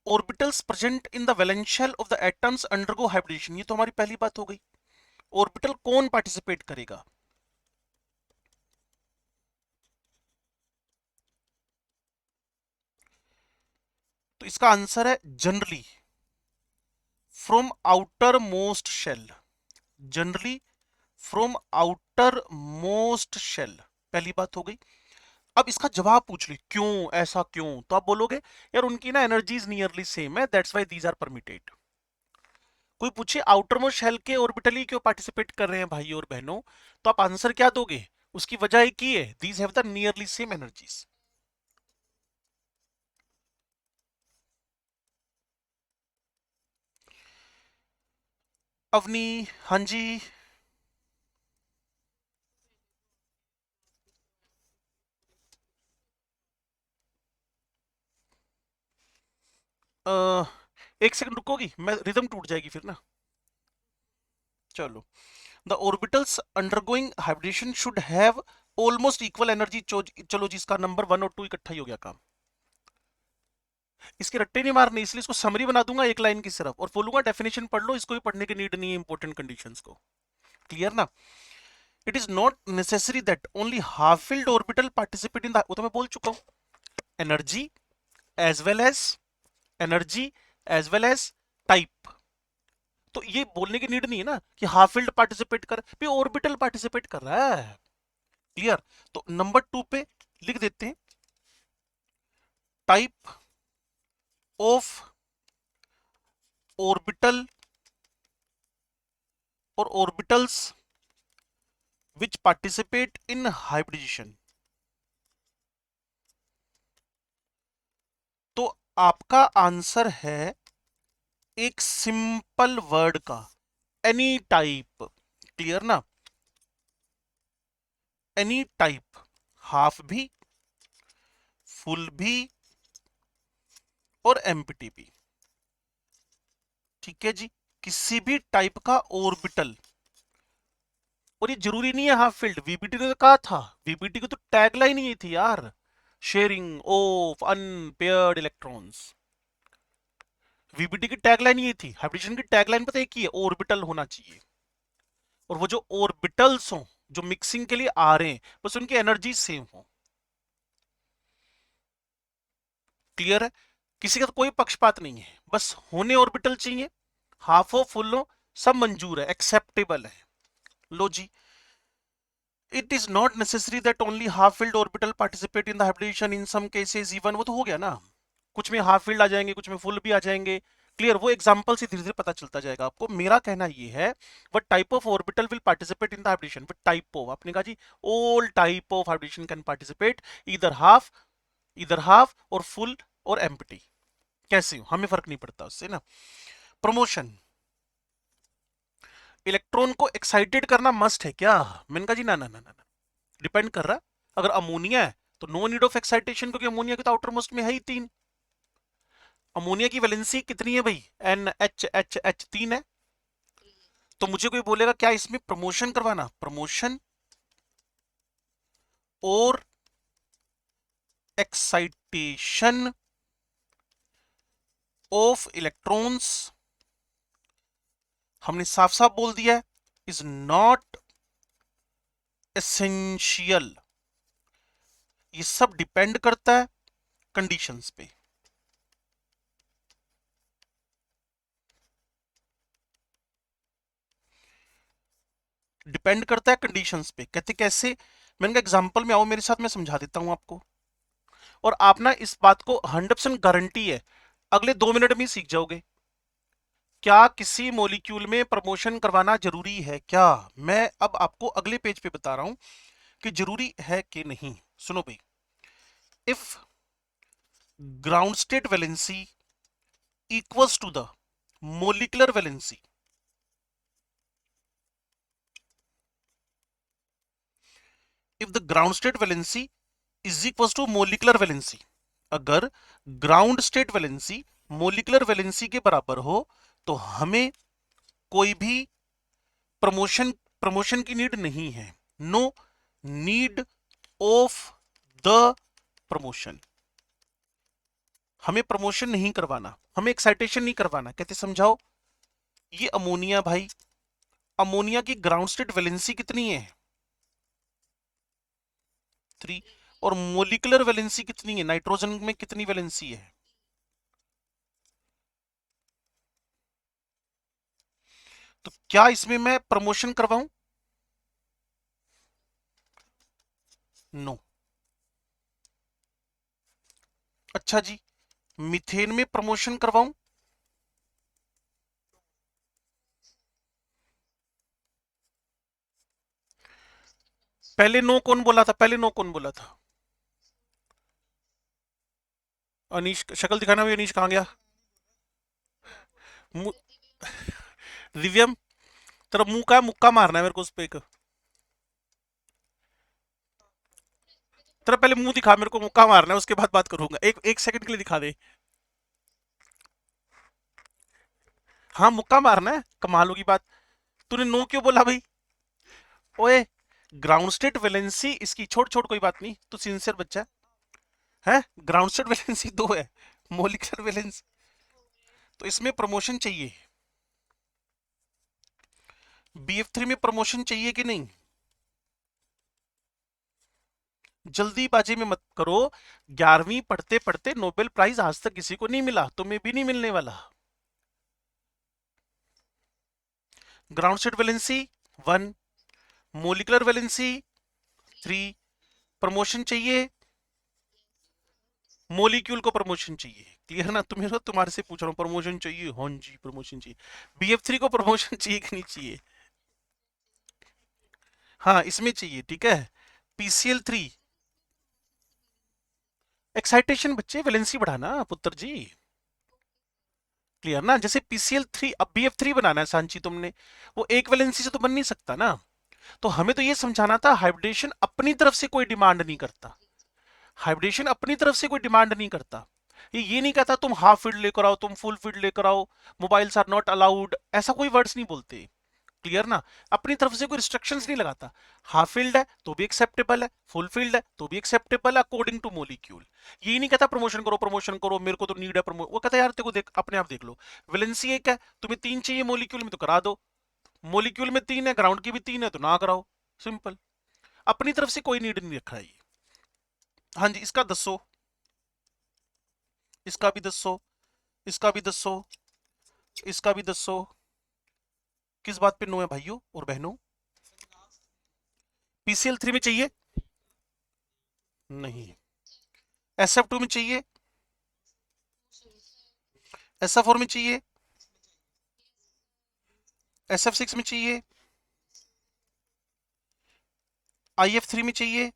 orbitals present in the valence shell of the atoms undergo hybridisation, ये तो हमारी पहली बात हो गई। ऑर्बिटल कौन पार्टिसिपेट करेगा? तो इसका आंसर है generally from outer most shell. Generally from outer most shell, पहली बात हो गई। अब इसका जवाब पूछ ली, क्यों, ऐसा क्यों? तो आप बोलोगे यार उनकी ना एनर्जीज नियरली सेम है, that's why these are permitted. कोई पूछे आउटर मोस्ट शेल के ऑर्बिटल ही क्यों पार्टिसिपेट कर रहे हैं भाई और बहनों, तो आप आंसर क्या दोगे? उसकी वजह एक ही है, these have the nearly same energies. Avani, हाँ जी। अ, एक सेकंड रुकोगी, मैं रिदम टूट जाएगी फिर ना। चलो, the orbitals undergoing hybridisation should have almost equal energy. चलो जिसका नंबर 1 और 2 इकट्ठा ही हो गया काम। इसके रट्टे नहीं मारने, इसलिए इसको समरी बना दूंगा एक लाइन की सिर्फ, और बोलूंगा डेफिनेशन पढ़ लो, इसको भी पढ़ने की नीड नहीं है इंपॉर्टेंट कंडीशंस को। क्लियर ना? It is not necessary that only half filled orbital participate in the, वो तो मैं बोल चुका हूं, energy as well as energy as well as type. तो ये बोलने की नीड नहीं है ना कि हाफ फील्ड पार्टिसिपेट कर, भी ऑर्बिटल पार्टिसिपेट कर रहा है। क्लियर? तो नंबर 2 पे लिख देते हैं, टाइप ऑफ ऑर्बिटल और orbitals which participate in hybridisation. तो आपका आंसर है एक सिंपल वर्ड का, एनी टाइप। क्लियर ना? एनी टाइप, हाफ भी, फुल भी और एम्प्टी भी। ठीक है जी, किसी भी टाइप का ऑर्बिटल। और ये जरूरी नहीं है हाफ फील्ड, वीबीटी ने तो कहा था, वीबीटी की तो टैगलाइन ही थी यार, sharing of unpaired electrons. VBT की टैगलाइन ये थी, हाइब्रिडेशन की टैगलाइन पता है एक ही है, ऑर्बिटल होना चाहिए। और वो जो ऑर्बिटल्स हो जो मिक्सिंग के लिए आ रहे हैं, बस उनकी एनर्जी सेम हो। क्लियर है? किसी का तो कोई पक्षपात नहीं है, बस होने ऑर्बिटल चाहिए, हाफ हो फुल हो, सब मंजूर है, एक्सेप्टेबल है। लो जी, it is not necessary that only half filled orbital participate in the hybridisation, in some cases even, वो तो हो गया ना, कुछ में हाफ फील्ड आ जाएंगे, कुछ में फुल भी आ जाएंगे। क्लियर? वो एग्जांपल से धीरे धीरे पता चलता जाएगा आपको। मेरा कहना ये है, what type of orbital will participate in the hybridisation, what type of, आपने कहा जी all type of hybridisation can participate, इधर हाफ और फुल और एम्प्टी, कैसे हो हमें फर्क नहीं पड़ता उससे ना। प्रमोशन, इलेक्ट्रॉन को एक्साइटेड करना मस्ट है क्या? मैंने कहा जी ना ना ना ना, डिपेंड कर रहा, अगर अमोनिया है तो नो नीड ऑफ एक्साइटेशन, क्योंकि अमोनिया के तो आउटर मोस्ट में है ही 3। अमोनिया की वैलेंसी कितनी है भाई? NH H 3 है। तो मुझे कोई बोलेगा क्या इसमें प्रमोशन करवाना, प्रमोशन और एक्साइटेशन ऑफ इलेक्ट्रॉन्स, हमने साफ साफ बोल दिया है, इज नॉट एसेंशियल। ये सब डिपेंड करता है कंडीशंस पे। डिपेंड करता है कंडीशंस पे, कहते कैसे? मैंने कहा एग्जांपल में आओ मेरे साथ, मैं समझा देता हूं आपको। और आप ना इस बात को 100% गारंटी है अगले 2 मिनट में ही सीख जाओगे। क्या किसी मॉलिक्यूल में प्रमोशन करवाना जरूरी है क्या? मैं अब आपको अगले पेज पे बता रहा हूं कि जरूरी है कि नहीं। सुनो भाई, if ground state valency equals to the molecular valency, if the ground state valency is equals to molecular valency, अगर ground state valency molecular valency के बराबर हो, तो हमें कोई भी प्रमोशन प्रमोशन की नीड नहीं है। No need of the promotion. हमें प्रमोशन नहीं करवाना, हमें एक्साइटेशन नहीं करवाना। कहते समझाओ। ये अमोनिया भाई, अमोनिया की ग्राउंड स्टेट वैलेंसी कितनी है? 3। और मोलिकुलर वैलेंसी कितनी है? नाइट्रोजन में कितनी वैलेंसी है? तो क्या इसमें मैं प्रमोशन करवाऊं? नो। अच्छा जी, मीथेन में प्रमोशन करवाऊं? पहले नो कौन बोला था? पहले नो कौन बोला था? अनीश, शक्ल दिखाना भी। अनीश कहाँ गया? दिव्यम, तेरा मुंह का मुक्का मारना है मेरे को उस पे एक। तेरा पहले मुंह दिखा मेरे को, मुक्का मारना है, उसके बाद बात करूंगा। एक एक सेकंड के लिए दिखा दे। हाँ मुक्का मारना है, कमाल होगी बात। तूने नो क्यों बोला भाई? ओए, ग्राउंड स्टेट वैलेंसी इसकी छोड़ छोड़, कोई बात नहीं, तू सिंसियर बच्चा है। ग्राउंड स्टेट वैलेंसी 2 है, मोलिकुलर वैलेंसी। तो इसमें प्रमोशन चाहिए। BF3 में प्रमोशन चाहिए कि नहीं? जल्दीबाजी में मत करो। 11वीं पढ़ते पढ़ते नोबेल प्राइज आज तक किसी को नहीं मिला, तुम्हें भी नहीं मिलने वाला। Ground state valency 1, molecular valency 3। Promotion चाहिए, मोलिक्यूल को प्रमोशन चाहिए। क्लियर ना? तुम्हें तो तुम्हारे से पूछ रहा हूँ, प्रमोशन चाहिए? हाँ जी प्रमोशन चाहिए। BF3 को प्रमोशन चाहिए कि नहीं चाहिए? हाँ इसमें चाहिए, ठीक है। PCl3, एक्साइटेशन बच्चे, वैलेंसी बढ़ाना पुत्र जी। क्लियर ना? जैसे PCl3, अब BF3 बनाना है सांची तुमने, वो एक वैलेंसी से तो बन नहीं सकता ना। तो हमें तो ये समझाना था, हाइब्रिडेशन अपनी तरफ से कोई डिमांड नहीं करता। हाइब्रिडेशन अपनी तरफ से कोई डिमांड नहीं करता। ये नहीं कहता तुम हाफ फील्ड लेकर आओ, तुम फुल फील्ड लेकर आओ, मोबाइल्स आर नॉट अलाउड, ऐसा कोई वर्ड्स नहीं बोलते। क्लियर ना? अपनी तरफ से कोई रिस्ट्रिक्शंस नहीं लगाता। हाफ फील्ड है तो भी एक्सेप्टेबल है, फुल फील्ड है तो भी एक्सेप्टेबल है अकॉर्डिंग टू मोलिक्यूल। ये नहीं कहता प्रमोशन करो प्रमोशन करो, मेरे को तो नीड है प्रमोशन। वो कहता है यार तेरे को देख, अपने आप देख लो, वैलेंसी एक है, तुम्हें 3 चाहिए मोलिक्यूल में तो करा दो। मोलिक्यूल में 3 है, ग्राउंड की भी 3 है, तो ना कराओ। सिंपल। अपनी तरफ से कोई नीड नहीं रखा है ये। हाँ जी, इसका 10 इसका भी 10, इसका भी 10, इसका भी 10। किस बात पे नो है भाइयों और बहनों? PCl3 में चाहिए? नहीं। SF2 में चाहिए? SF4 में चाहिए? SF6 में चाहिए? IF3 में चाहिए?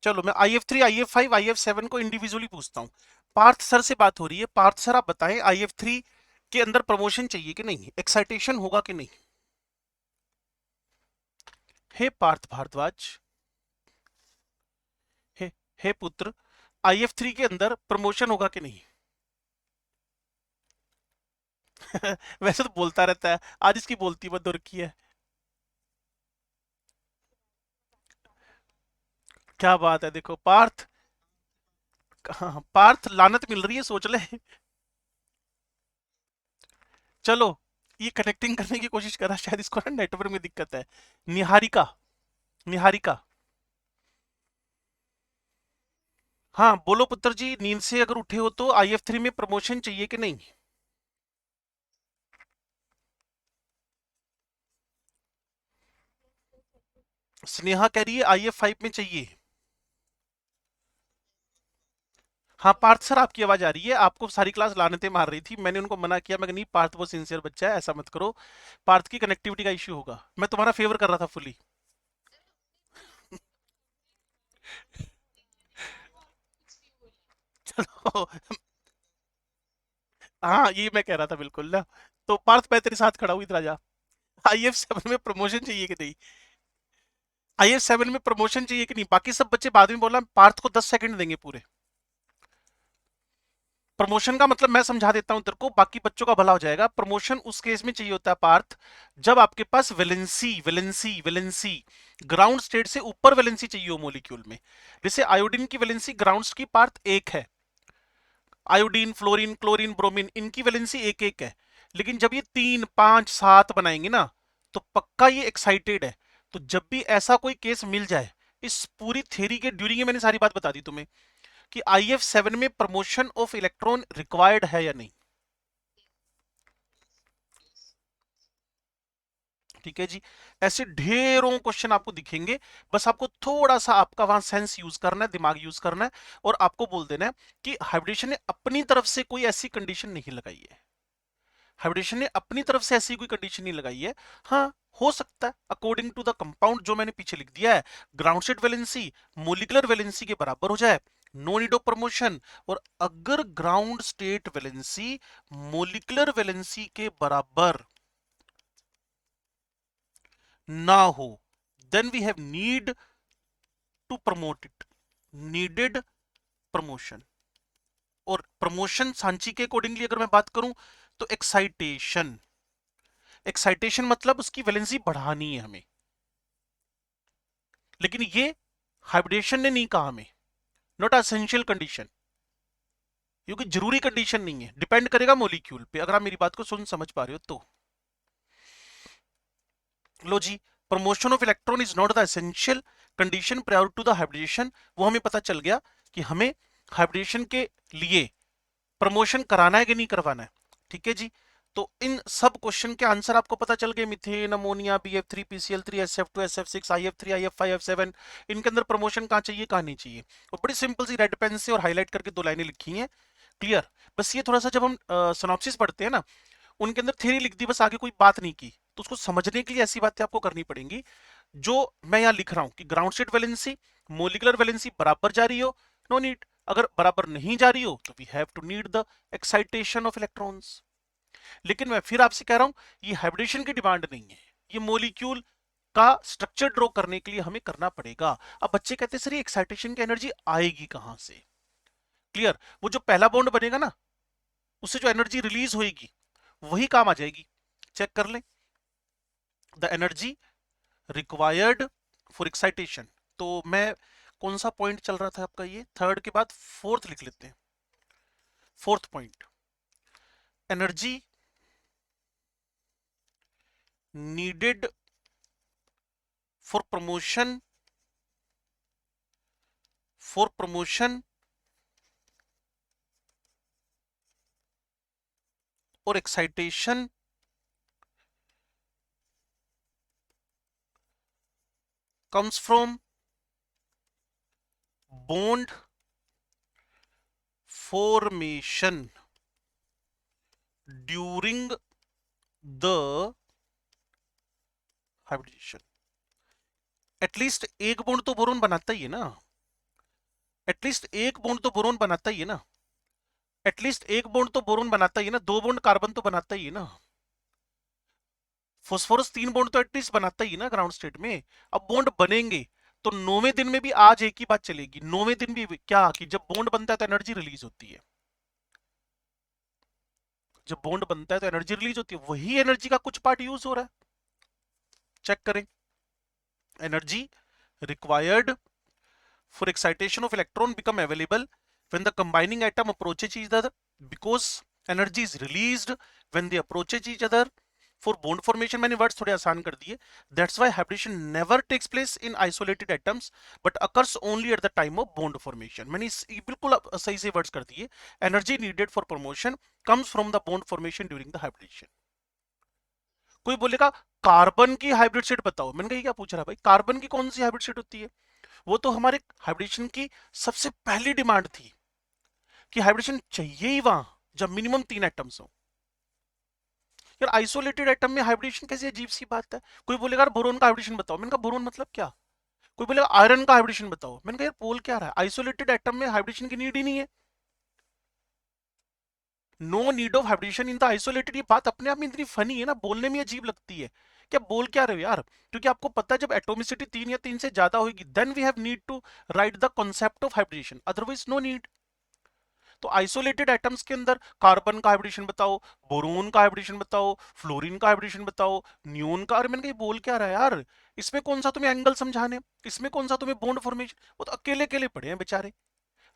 चलो मैं IF3, IF5, IF7 को इंडिविजुअली पूछता हूँ। पार्थ सर से बात हो रही है। पार्थ सर आप बताएं, IF3 के अंदर प्रमोशन चाहिए कि नहीं, एक्साइटेशन होगा कि नहीं? हे पार्थ भारद्वाज, हे हे पुत्र, IF3 के अंदर प्रमोशन होगा कि नहीं? वैसे तो बोलता रहता है, आज इसकी बोलती मत हो रखी है। क्या बात है, देखो पार्थ। हाँ पार्थ, लानत मिल रही है, सोच ले। चलो, ये कनेक्टिंग करने की कोशिश कर रहा है, शायद इसको ना नेटवर्क में दिक्कत है। निहारिका, निहारिका। हाँ बोलो पुत्र जी, नींद से अगर उठे हो तो IF3 में प्रमोशन चाहिए कि नहीं? स्नेहा कह रही है IF5 में चाहिए। हाँ पार्थ सर, आपकी आवाज आ रही है। आपको सारी क्लास लानतें मार रही थी, मैंने उनको मना किया, मैं नहीं, पार्थ वो सिंसियर बच्चा है, ऐसा मत करो। पार्थ की कनेक्टिविटी का इश्यू होगा। मैं तुम्हारा फेवर कर रहा था फुली। चलो। हाँ ये मैं कह रहा था बिल्कुल ना। तो पार्थ मैं तेरे साथ खड़ा हूँ, इधर आ जा। IF7 में प्रमोशन चाहिए कि नहीं? IF7 में प्रमोशन चाहिए कि नहीं? बाकी सब बच्चे बाद में बोला, पार्थ को 10 सेकंड देंगे पूरे। प्रमोशन का मतलब मैं समझा देता हूं तेरे को, बाकी बच्चों का भला हो जाएगा। प्रमोशन उस केस में चाहिए होता है पार्थ, जब आपके पास valency valency valency ground state से ऊपर वैलेंसी चाहिए हो मॉलिक्यूल में। जैसे आयोडीन की वैलेंसी ग्राउंड की पार्थ 1 है, आयोडीन, फ्लोरीन, क्लोरीन, ब्रोमीन, इनकी वैलेंसी 1 1 है। लेकिन जब ये 3 5 7 बनाएंगे ना, तो पक्का ये एक्साइटेड है। तो जब भी ऐसा कोई केस मिल जाए, इस पूरी थ्योरी के ड्यूरिंग ही मैंने सारी बात बता दी तुम्हें कि IF7 में प्रमोशन ऑफ इलेक्ट्रॉन रिक्वायर्ड है या नहीं। ठीक है जी। ऐसे ढेरों क्वेश्चन आपको दिखेंगे, बस आपको थोड़ा सा आपका वहां सेंस यूज करना है, दिमाग यूज करना है, और आपको बोल देना है कि हाइब्रिडेशन ने अपनी तरफ से कोई ऐसी कंडीशन नहीं लगाई है। हाइब्रिडेशन ने अपनी तरफ से ऐसी कोई कंडीशन नहीं लगाई है। हाँ, हो सकता है अकॉर्डिंग टू द कंपाउंड जो मैंने पीछे लिख दिया है, ground state valency molecular valency के बराबर हो जाए, नो नीड ऑफ प्रमोशन। और अगर ground state valency molecular valency के बराबर ना हो, then we have need to promote it, needed promotion. और प्रमोशन सांची के अकॉर्डिंगली अगर मैं बात करूं, तो एक्साइटेशन, एक्साइटेशन मतलब उसकी वैलेंसी बढ़ानी है हमें। लेकिन ये हाइब्रिडेशन ने नहीं कहा हमें, नॉट एसेंशियल कंडीशन, क्योंकि जरूरी कंडीशन नहीं है, डिपेंड करेगा मॉलिक्यूल पे। अगर आप मेरी बात को समझ पा रहे हो तो लो जी, promotion of electron is not the essential condition prior to the hybridization. वो हमें पता चल गया कि हमें हाइब्रिडेशन के लिए प्रमोशन कराना है कि नहीं करवाना है। ठीक है जी। तो इन सब क्वेश्चन के आंसर आपको पता चल गए। Methane, ammonia, BF3, PCl3, SF2, SF6, IF3, IF5, IF7, इनके अंदर प्रमोशन कहाँ चाहिए कहाँ नहीं चाहिए। और बड़ी सिंपल सी रेड पेन से और हाईलाइट करके 2 लाइनें लिखी हैं, क्लियर। बस ये थोड़ा सा जब हम सिनॉप्सिस पढ़ते हैं ना, उनके अंदर थ्योरी लिख दी, बस आगे कोई बात नहीं की। तो उसको समझने के लिए ऐसी बातें आपको करनी पड़ेंगी जो मैं यहां लिख रहा हूं कि ground state valency molecular valency बराबर जा रही हो, नो नीड। अगर बराबर नहीं जा रही हो तो we have to need the excitation of electrons. लेकिन मैं फिर आपसे कह रहा हूं ये हाइब्रिडेशन की डिमांड नहीं है, ये मोलिक्यूल का स्ट्रक्चर ड्रॉ करने के लिए हमें करना पड़ेगा। अब बच्चे कहते हैं सर ये एक्साइटेशन की एनर्जी आएगी कहां से, क्लियर। वो जो पहला बॉन्ड बनेगा ना, उससे जो एनर्जी रिलीज होगी वही काम आ जाएगी। चेक कर लें, the energy required for excitation. तो मैं कौन सा पॉइंट चल रहा था आपका, ये थर्ड के बाद फोर्थ लिख लेते हैं। Fourth point, energy needed for promotion, for promotion और excitation comes from bond formation during the hybridization। At least एक बॉन्ड तो बोरोन बनाता ही है ना, एटलीस्ट एक बॉन्ड तो बोरोन बनाता ही है ना, एटलीस्ट एक बॉन्ड तो बोरोन बनाता ही है ना, 2 बॉन्ड कार्बन तो बनाता ही है ना। फॉस्फोरस 3 बॉन्ड तो एटलीस्ट बनाता ही है ना ग्राउंड स्टेट में। अब बॉन्ड बनेंगे तो 9वें दिन में भी आज एक ही बात चलेगी, 9वें दिन भी क्या कि जब बॉन्ड बनता है तो एनर्जी रिलीज होती है, जब बॉन्ड बनता है तो एनर्जी रिलीज होती है, वही एनर्जी का कुछ पार्ट यूज हो रहा है। चेक करें, energy required for excitation of electron become available when the combining atom approaches each other, because energy is released when they approaches each other for bond formation। मैंने words थोड़े आसान कर दिए। That's why hybridization never takes place in isolated atoms but occurs only at the time of bond formation। मैंने बिल्कुल सही से words कर दिए। Energy needed for promotion comes from the bond formation during the hybridization। कोई बोलेगा carbon की hybrid state बताओ, मैंने कहा क्या पूछ रहा भाई, कार्बन की कौन सी हाइब्रिड स्टेट होती है। वो तो हमारे हाइब्रिडेशन की सबसे पहली डिमांड थी कि हाइब्रिडेशन चाहिए ही वहां जब मिनिमम 3 एटम्स हो। यार आइसोलेटेड एटम में हाइब्रिडेशन कैसी अजीब सी बात है। कोई बोलेगा बोरोन का हाइब्रिडेशन बताओ, मैंने कहा बोरोन मतलब क्या। कोई बोलेगा आयरन का हाइब्रिडेशन बताओ, मैंने कहा यार पोल क्या रहा है, आइसोलेटेड एटम में हाइब्रिडेशन की नीड ही नहीं है। No need of hybridisation in the isolated, ये बात अपने आप में इतनी फनी है ना, बोलने में अजीब लगती है। क्या बोल क्या रहे हो यार, क्योंकि आपको पता है जब एटोमिसिटी 3 या 3 से ज्यादा होगी then we have need to write the concept of hybridisation, otherwise no need. तो आइसोलेटेड एटम्स के अंदर कार्बन का हाइब्रिडेशन बताओ, बोरोन का हाइब्रिडेशन बताओ, फ्लोरीन का हाइब्रिडेशन बताओ, नियोन का। अरे मैंने कहा बोल क्या रहा है यार, इसमें कौन सा तुम्हें एंगल समझाने, इसमें कौन सा तुम्हें बॉन्ड फॉर्मेशन, वो तो अकेले अकेले पड़े हैं बेचारे।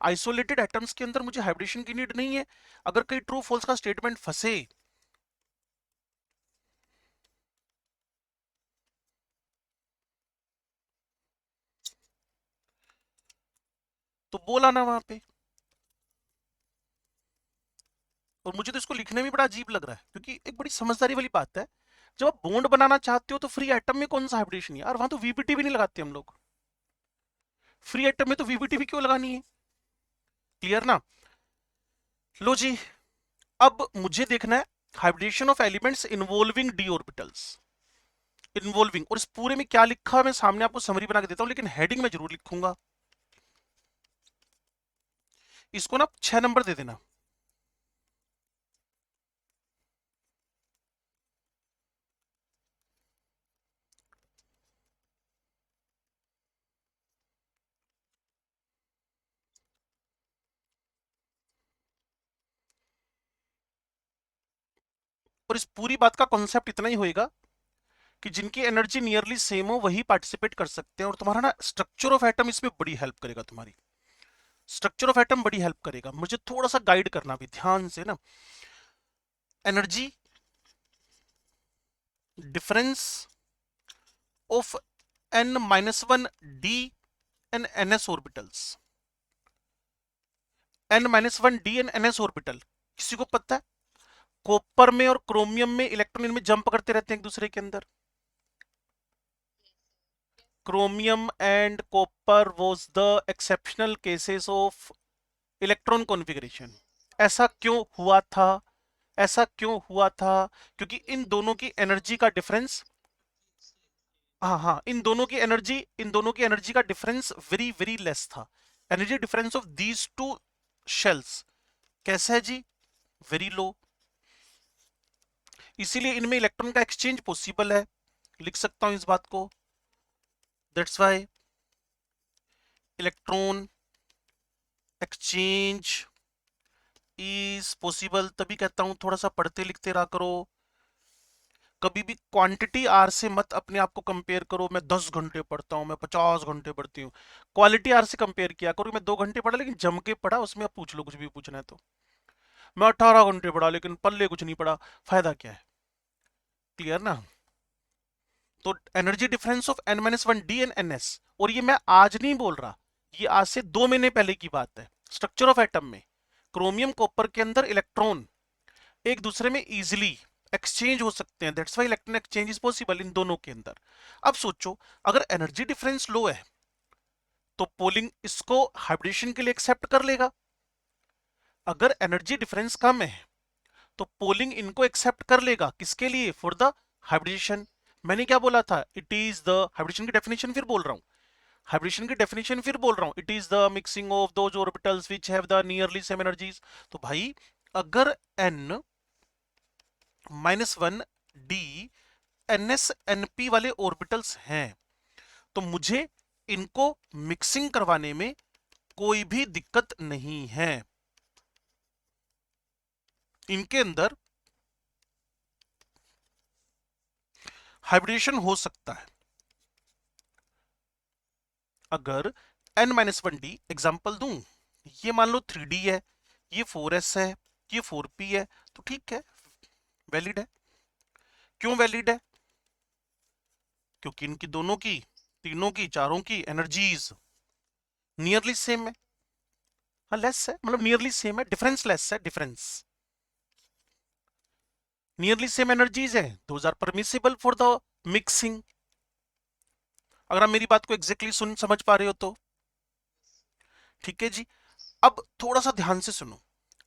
आइसोलेटेड एटम्स के अंदर मुझे हाइब्रिडेशन की नीड नहीं है। अगर कहीं ट्रू फॉल्स का स्टेटमेंट फंसे तो बोला ना वहां पे। और मुझे तो इसको लिखने में बड़ा अजीब लग रहा है, क्योंकि एक बड़ी समझदारी वाली बात है। जब आप बॉन्ड बनाना चाहते हो तो फ्री एटम में कौन सा हाइब्रिडेशन है यार, वहां तो वीबीटी भी नहीं लगाते हम लोग। फ्री एटम में तो वीबीटी भी क्यों लगानी है? क्लियर ना? लो जी, अब मुझे देखना है hybridisation of elements involving D orbitals. Involving, और इस पूरे में क्या लिखा है मैं सामने आपको समरी बना के देता हूं, लेकिन हेडिंग में जरूर लिखूंगा। इसको ना 6 नंबर दे देना। और इस पूरी बात का कॉन्सेप्ट इतना ही होएगा कि जिनकी एनर्जी नियरली सेम हो वही पार्टिसिपेट कर सकते हैं। और तुम्हारा ना स्ट्रक्चर ऑफ एटम इसमें बड़ी हेल्प करेगा, तुम्हारी स्ट्रक्चर ऑफ एटम बड़ी हेल्प करेगा। मुझे थोड़ा सा गाइड करना भी ध्यान से ना। Energy difference of n-1 d and ns orbitals. n-1 d and ns orbital किसी को पता है? कॉपर में और क्रोमियम में इलेक्ट्रॉन इनमें जंप करते रहते हैं एक दूसरे के अंदर। Chromium and copper was the exceptional cases of electron configuration. ऐसा क्यों हुआ था? ऐसा क्यों हुआ था? क्योंकि इन दोनों की एनर्जी का डिफरेंस, हाँ हाँ, इन दोनों की एनर्जी का डिफरेंस वेरी वेरी लेस था। Energy difference of these two shells कैसा है जी? Very low. इसीलिए इनमें इलेक्ट्रॉन का एक्सचेंज पॉसिबल है, लिख सकता हूं इस बात को। That's why electron exchange is possible. तभी कहता हूं थोड़ा सा पढ़ते लिखते रहा करो। कभी भी क्वांटिटी आर से मत अपने आप को कंपेयर करो, मैं 10 घंटे पढ़ता हूँ, मैं 50 घंटे पढ़ती हूँ। क्वालिटी आर से कंपेयर किया करो, मैं 2 घंटे पढ़ा लेकिन जम के पढ़ा, उसमें आप पूछ लो कुछ भी पूछना है तो। मैं 18 घंटे पढ़ा लेकिन पल्ले कुछ नहीं पढ़ा, फायदा क्या है? क्लियर ना? तो energy difference of n-1 d and ns, और ये मैं आज नहीं बोल रहा, ये आज से 2 महीने पहले की बात है। स्ट्रक्चर ऑफ एटम में क्रोमियम कॉपर के अंदर इलेक्ट्रॉन एक दूसरे में इजिली एक्सचेंज हो सकते हैं। That's why electron exchange is possible in दोनों के अंदर। अब सोचो, अगर एनर्जी डिफरेंस लो है तो पोलिंग इसको हाइब्रिडेशन के लिए एक्सेप्ट कर लेगा। अगर एनर्जी डिफरेंस कम है तो पोलिंग इनको एक्सेप्ट कर लेगा, किसके लिए? For the hybridisation. मैंने क्या बोला था? इट इज द हाइब्रिडेशन की डेफिनेशन फिर बोल रहा हूं, हाइब्रिडेशन की डेफिनेशन फिर बोल रहा हूं, it is the mixing of those orbitals which have the nearly same energies. तो भाई अगर n-1 d ns np वाले ऑर्बिटल्स हैं तो मुझे इनको मिक्सिंग करवाने में कोई भी दिक्कत नहीं है। इनके अंदर हाइब्रिडेशन हो सकता है। अगर n-1d एग्जांपल दूं, ये मान लो 3d है, ये 4s है, ये 4p है, तो ठीक है, वैलिड है। क्यों वैलिड है? क्योंकि इनकी दोनों की, तीनों की, चारों की एनर्जीज नियरली सेम है। हाँ लेस है, मतलब नियरली सेम है, डिफरेंस लेस है, डिफरेंस नियरली सेम एनर्जीज है, those are permissible for the mixing. अगर आप मेरी बात को एग्जैक्टली सुन समझ पा रहे हो तो ठीक है जी। अब थोड़ा सा ध्यान से सुनो।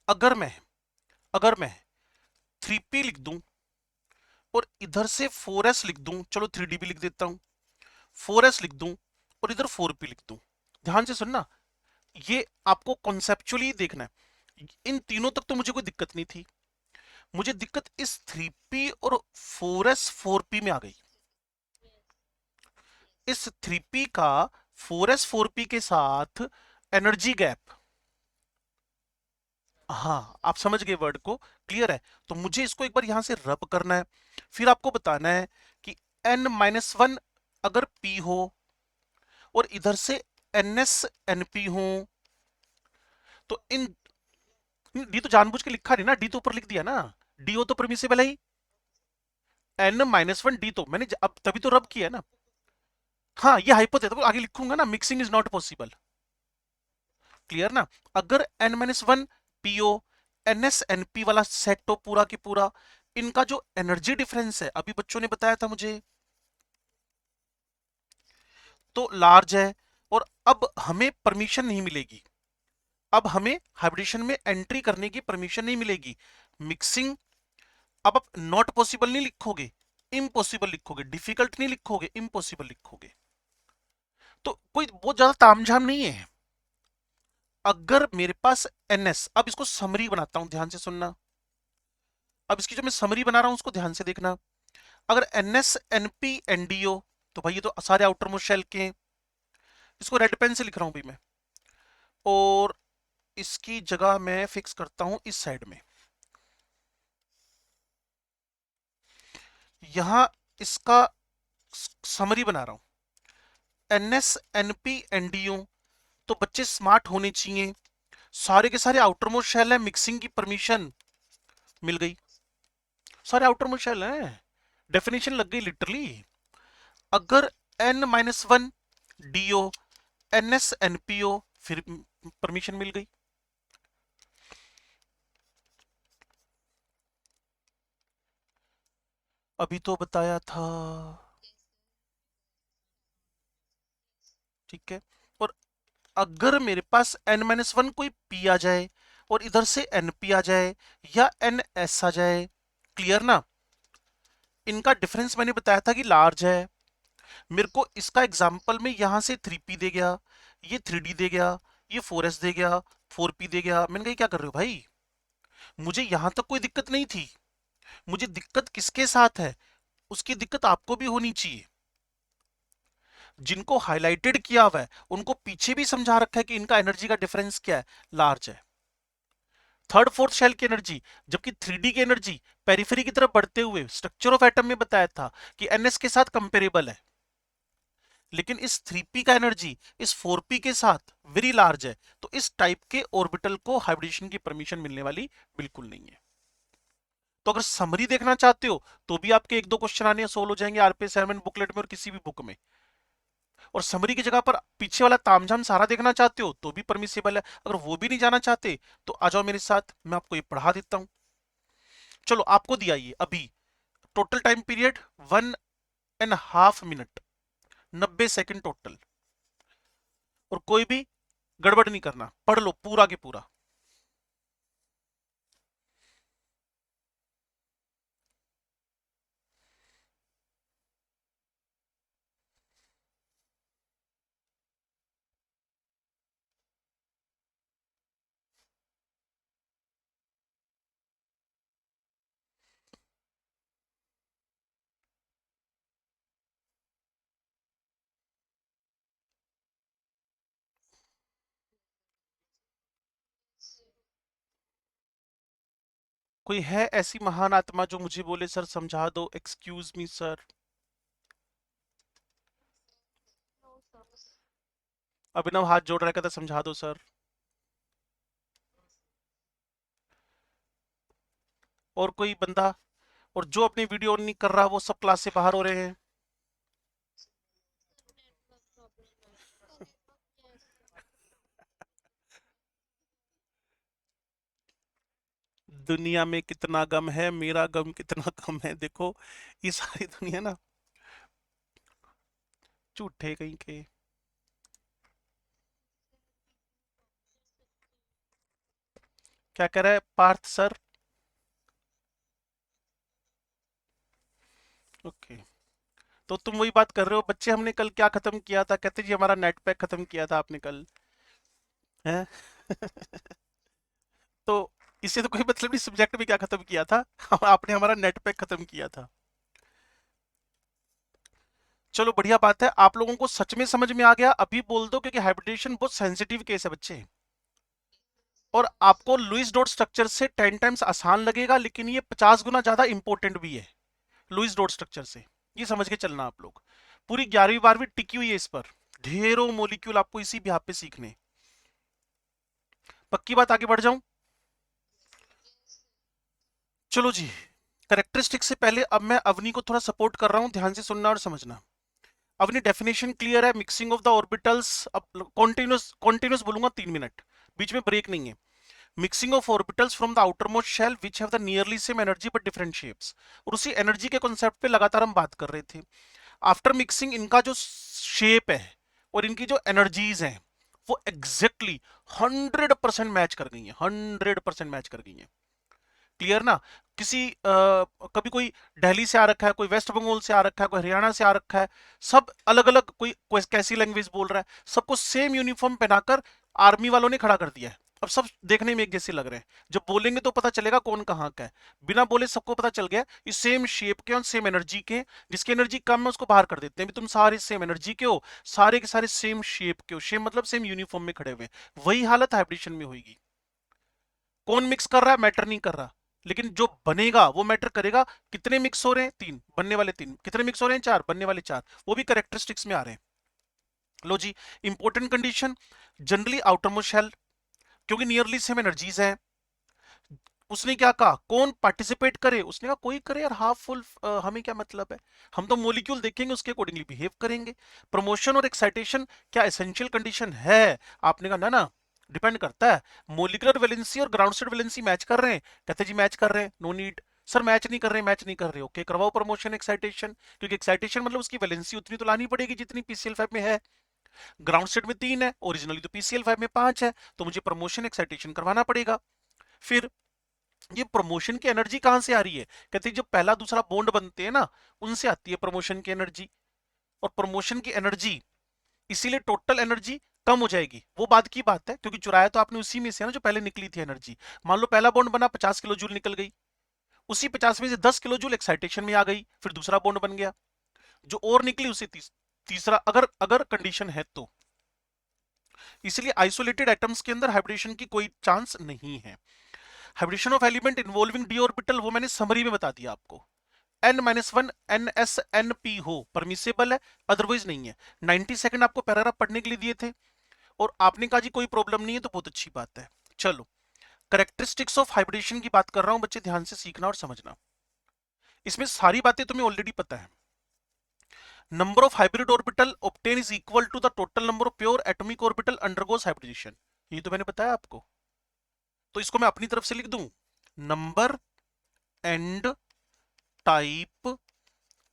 अगर मैं 3p लिख दूं और इधर से 4s लिख दूं, चलो 3d भी लिख देता हूं, 4s लिख दूं और इधर 4p लिख दूं, ध्यान से सुनना, ये आपको कॉन्सेप्चुअली देखना है। इन तीनों तक तो मुझे कोई दिक्कत नहीं थी, मुझे दिक्कत इस 3p और 4s 4p में आ गई। इस 3p का 4s 4p के साथ एनर्जी गैप हाँ, आप समझ गए वर्ड को, क्लियर है। तो मुझे इसको एक बार यहां से रब करना है, फिर आपको बताना है कि n-1 अगर p हो और इधर से ns-np हो, तो इन डी तो जानबूझ के लिखा नहीं ना, डी तो ऊपर लिख दिया ना, डी हो तो परमिसिबल है ही, n-1 डी तो मैंने अब तभी तो रब किया ना। हाँ, ये हाइपोथेटिकल आगे लिखूंगा ना, mixing is not possible, clear ना। अगर n-1 पीओ ns-np वाला सेट हो पूरा की पूरा, इनका जो एनर्जी डिफरेंस है अभी बच्चों ने बताया था मुझे, तो लार्ज है, और अब हमें परमिशन नहीं मिलेगी, अब हमें हाइब्रिडेशन में एंट्री करने की परमिशन नहीं मिलेगी। मिक्सिंग अब आप नॉट पॉसिबल नहीं लिखोगे, इम्पॉसिबल लिखोगे, डिफिकल्ट नहीं लिखोगे, इम्पॉसिबल लिखोगे। तो कोई बहुत ज्यादा तामझाम नहीं है। अगर मेरे पास ns, अब इसको समरी बनाता हूं, ध्यान से सुनना, अब इसकी जो मैं समरी बना रहा हूं उसको ध्यान से देखना। अगर ns np ndo, तो भाई ये तो सारे आउटर मोस्ट शेल के हैं, इसको रेड पेन से लिख रहा हूं भाई मैं, और इसकी जगह मैं फिक्स करता हूं इस साइड में, यहां इसका समरी बना रहा हूं, ns np ndo, तो बच्चे स्मार्ट होने चाहिए, सारे के सारे आउटर मोस्ट शेल है, मिक्सिंग की परमिशन मिल गई, सारे आउटर मोस्ट शेल हैं, डेफिनेशन लग गई लिटरली। अगर n-1 dio ns npo, फिर परमिशन मिल गई। अभी तो बताया था, ठीक है। और अगर मेरे पास n-1 कोई p आ जाए और इधर से np आ जाए या ns आ जाए, क्लियर ना, इनका डिफरेंस मैंने बताया था कि लार्ज है। मेरे को इसका एग्जांपल में यहां से 3p दे गया, ये 3d दे गया, ये 4s दे गया, 4p दे गया, मैंने कहा क्या कर रहे हो भाई, मुझे यहां तक कोई दिक्कत नहीं थी, मुझे दिक्कत किसके साथ है, उसकी दिक्कत आपको भी होनी चाहिए। जिनको हाईलाइटेड किया हुआ है उनको पीछे भी समझा रखा है कि इनका एनर्जी का डिफरेंस क्या है, लार्ज है। थर्ड फोर्थ शेल की एनर्जी, जबकि 3D की एनर्जी पेरिफेरी की तरफ बढ़ते हुए स्ट्रक्चर ऑफ एटम में बताया था कि एनएस के साथ कंपेरेबल है, लेकिन इस 3p का एनर्जी इस 4p के साथ वेरी लार्ज है, तो इस टाइप के ऑर्बिटल को हाइब्रिडेशन की परमिशन मिलने वाली बिल्कुल नहीं है। तो अगर समरी देखना चाहते हो तो भी आपके एक दो क्वेश्चन आने सोल्व हो जाएंगे आरपीएस असाइनमेंट बुकलेट में और किसी भी बुक में, और समरी की जगह पर पीछे वाला तामझाम सारा देखना चाहते हो तो भी परमिसिबल है। अगर वो भी नहीं जाना चाहते तो आ जाओ मेरे साथ, मैं आपको ये पढ़ा देता हूं। चलो आपको दिया ये अभी, total time period 1.5 minute, 90 second total, और कोई भी गड़बड़ नहीं करना, पढ़ लो पूरा के पूरा। कोई है ऐसी महान आत्मा जो मुझे बोले सर समझा दो, एक्सक्यूज मी सर। अभिनव हाथ जोड़ रहा था, समझा दो सर। और कोई बंदा, और जो अपनी वीडियो ऑन नहीं कर रहा वो सब क्लास से बाहर हो रहे हैं। दुनिया में कितना गम है, मेरा गम कितना कम है, देखो ये सारी दुनिया ना झूठे कहीं के। क्या कह रहा है पार्थ सर? ओके, तो तुम वही बात कर रहे हो बच्चे, हमने कल क्या खत्म किया था, कहते जी हमारा नेट पैक खत्म किया था आपने कल, है? तो इससे तो कोई मतलब नहीं, सब्जेक्ट में क्या खत्म किया था आपने हमारा नेट पैक खत्म किया था। चलो बढ़िया बात है, आप लोगों को सच में समझ में आ गया, अभी बोल दो, क्योंकि हाइब्रिडेशन बहुत सेंसिटिव केस है बच्चे। और आपको लुईस डॉट स्ट्रक्चर से 10 टाइम्स आसान लगेगा, लेकिन ये 50 गुना ज्यादा इंपॉर्टेंट भी है लुईस डॉट स्ट्रक्चर से। ये समझ के चलना आप लोग, पूरी 11वीं 12वीं टिकी हुई है इस पर, ढेरों मोलिक्यूल आपको इसी बिहाफ पे सीखने। पक्की बात, आगे बढ़ जाऊं? चलो जी, करेक्टरिस्टिक से पहले अब मैं अवनी को थोड़ा सपोर्ट कर रहा हूं, ध्यान से सुनना और समझना। अवनी डेफिनेशन क्लियर है? मिक्सिंग ऑफ द ऑर्बिटल्स, अब कॉन्टिन्यूस कॉन्टिन्यूस बोलूंगा 3 मिनट, बीच में ब्रेक नहीं है। Mixing of orbitals from the outermost shell which have the nearly same energy but different shapes, और उसी एनर्जी के कॉन्सेप्ट पे लगातार हम बात कर रहे थे। आफ्टर मिक्सिंग इनका जो शेप है और इनकी जो एनर्जीज हैं वो एग्जैक्टली 100% मैच कर गई हैं, 100% मैच कर गई हैं। क्लियर ना? किसी कभी कोई दिल्ली से आ रखा है, कोई वेस्ट बंगाल से आ रखा है, कोई हरियाणा से आ रखा है, सब अलग अलग, कोई कैसी लैंग्वेज बोल रहा है, सबको सेम यूनिफॉर्म पहनाकर आर्मी वालों ने खड़ा कर दिया है। अब सब देखने में एक जैसे लग रहे हैं, जब बोलेंगे तो पता चलेगा कौन कहाँ का है। बिना बोले सबको पता चल गया ये सेम शेप के और सेम एनर्जी के। जिसकी एनर्जी कम है उसको बाहर कर देते हैं, भी तुम सारे सेम एनर्जी के हो, सारे के सारे सेम शेप के हो, सेम मतलब सेम यूनिफॉर्म में खड़े हुए। वही हालत हाइब्रिडेशन में होगी। कौन मिक्स कर रहा है मैटर नहीं कर रहा, लेकिन जो बनेगा वो मैटर करेगा। कितने मिक्स हो रहे हैं? 3, बनने वाले 3। कितने मिक्स हो रहे हैं? 4, बनने वाले 4। वो भी करेक्टरिस्टिक्स में आ रहे हैं। लो जी, important condition, generally outermost shell, क्योंकि नियरली सेम एनर्जीज है। उसने क्या कहा? कौन पार्टिसिपेट करे? उसने कहा कोई करे यार, हाफ फुल, हमें क्या मतलब है, हम तो मॉलिक्यूल देखेंगे उसके अकॉर्डिंगली बिहेव करेंगे। प्रमोशन और एक्साइटेशन क्या एसेंशियल कंडीशन है? आपने कहा ना ना, डिपेंड करता है। मोलिकुलर वैलेंसी और ग्राउंड स्टेट वैलेंसी मैच कर रहे हैं? कहते जी मैच कर रहे हैं, नो नीड। सर मैच नहीं कर रहे, मैच नहीं कर रहे, ओके करवाओ प्रमोशन एक्साइटेशन, क्योंकि एक्साइटेशन मतलब उसकी वैलेंसी उतनी तो लानी पड़ेगी जितनी पीसीएल5 में है। ग्राउंड स्टेट में 3 है ओरिजिनली, तो पीसीएल5 में 5 है, तो मुझे प्रमोशन एक्साइटेशन करवाना पड़ेगा। फिर ये प्रमोशन की एनर्जी कहां से आ रही है? कहते हैं जब पहला दूसरा बॉन्ड बनते हैं ना, उनसे आती है प्रमोशन की एनर्जी। और प्रमोशन की एनर्जी, इसीलिए टोटल एनर्जी कम हो जाएगी। वो बाद की बात है, क्योंकि चुराया तो आपने उसी में से ना जो पहले निकली थी एनर्जी। मान लो पहला बॉन्ड बना, 50 किलो जूल निकल गई, उसी 50 में से 10 किलो जूल एक्साइटेशन में आ गई, फिर दूसरा बॉन्ड बन गया। जो और निकली उसे तीसरा, अगर अगर कंडीशन है तो। इसलिए आइसोलेटेड एटम्स के अंदर हाइब्रिडेशन की कोई चांस नहीं है। Hybridisation of element involving d orbital, वो मैंने समरी में बता दिया आपको। n-1 NsNp हो परमिसेबल है, अदरवाइज नहीं है। 90 सेकंड आपको पैराग्राफ पढ़ने के लिए दिए थे और आपने कहा जी कोई प्रॉब्लम नहीं है, तो बहुत अच्छी बात है। चलो, करेक्टरिस्टिक्स ऑफ हाइब्रिडेशन की बात कर रहा हूं बच्चे, ध्यान से सीखना और समझना। इसमें सारी बातें तुम्हें ऑलरेडी पता है। Number of hybrid orbital obtain is equal to the total number of pure atomic orbital undergoes hybridisation, ये तो मैंने बताया आपको। तो इसको मैं अपनी तरफ से लिख दूं, number and type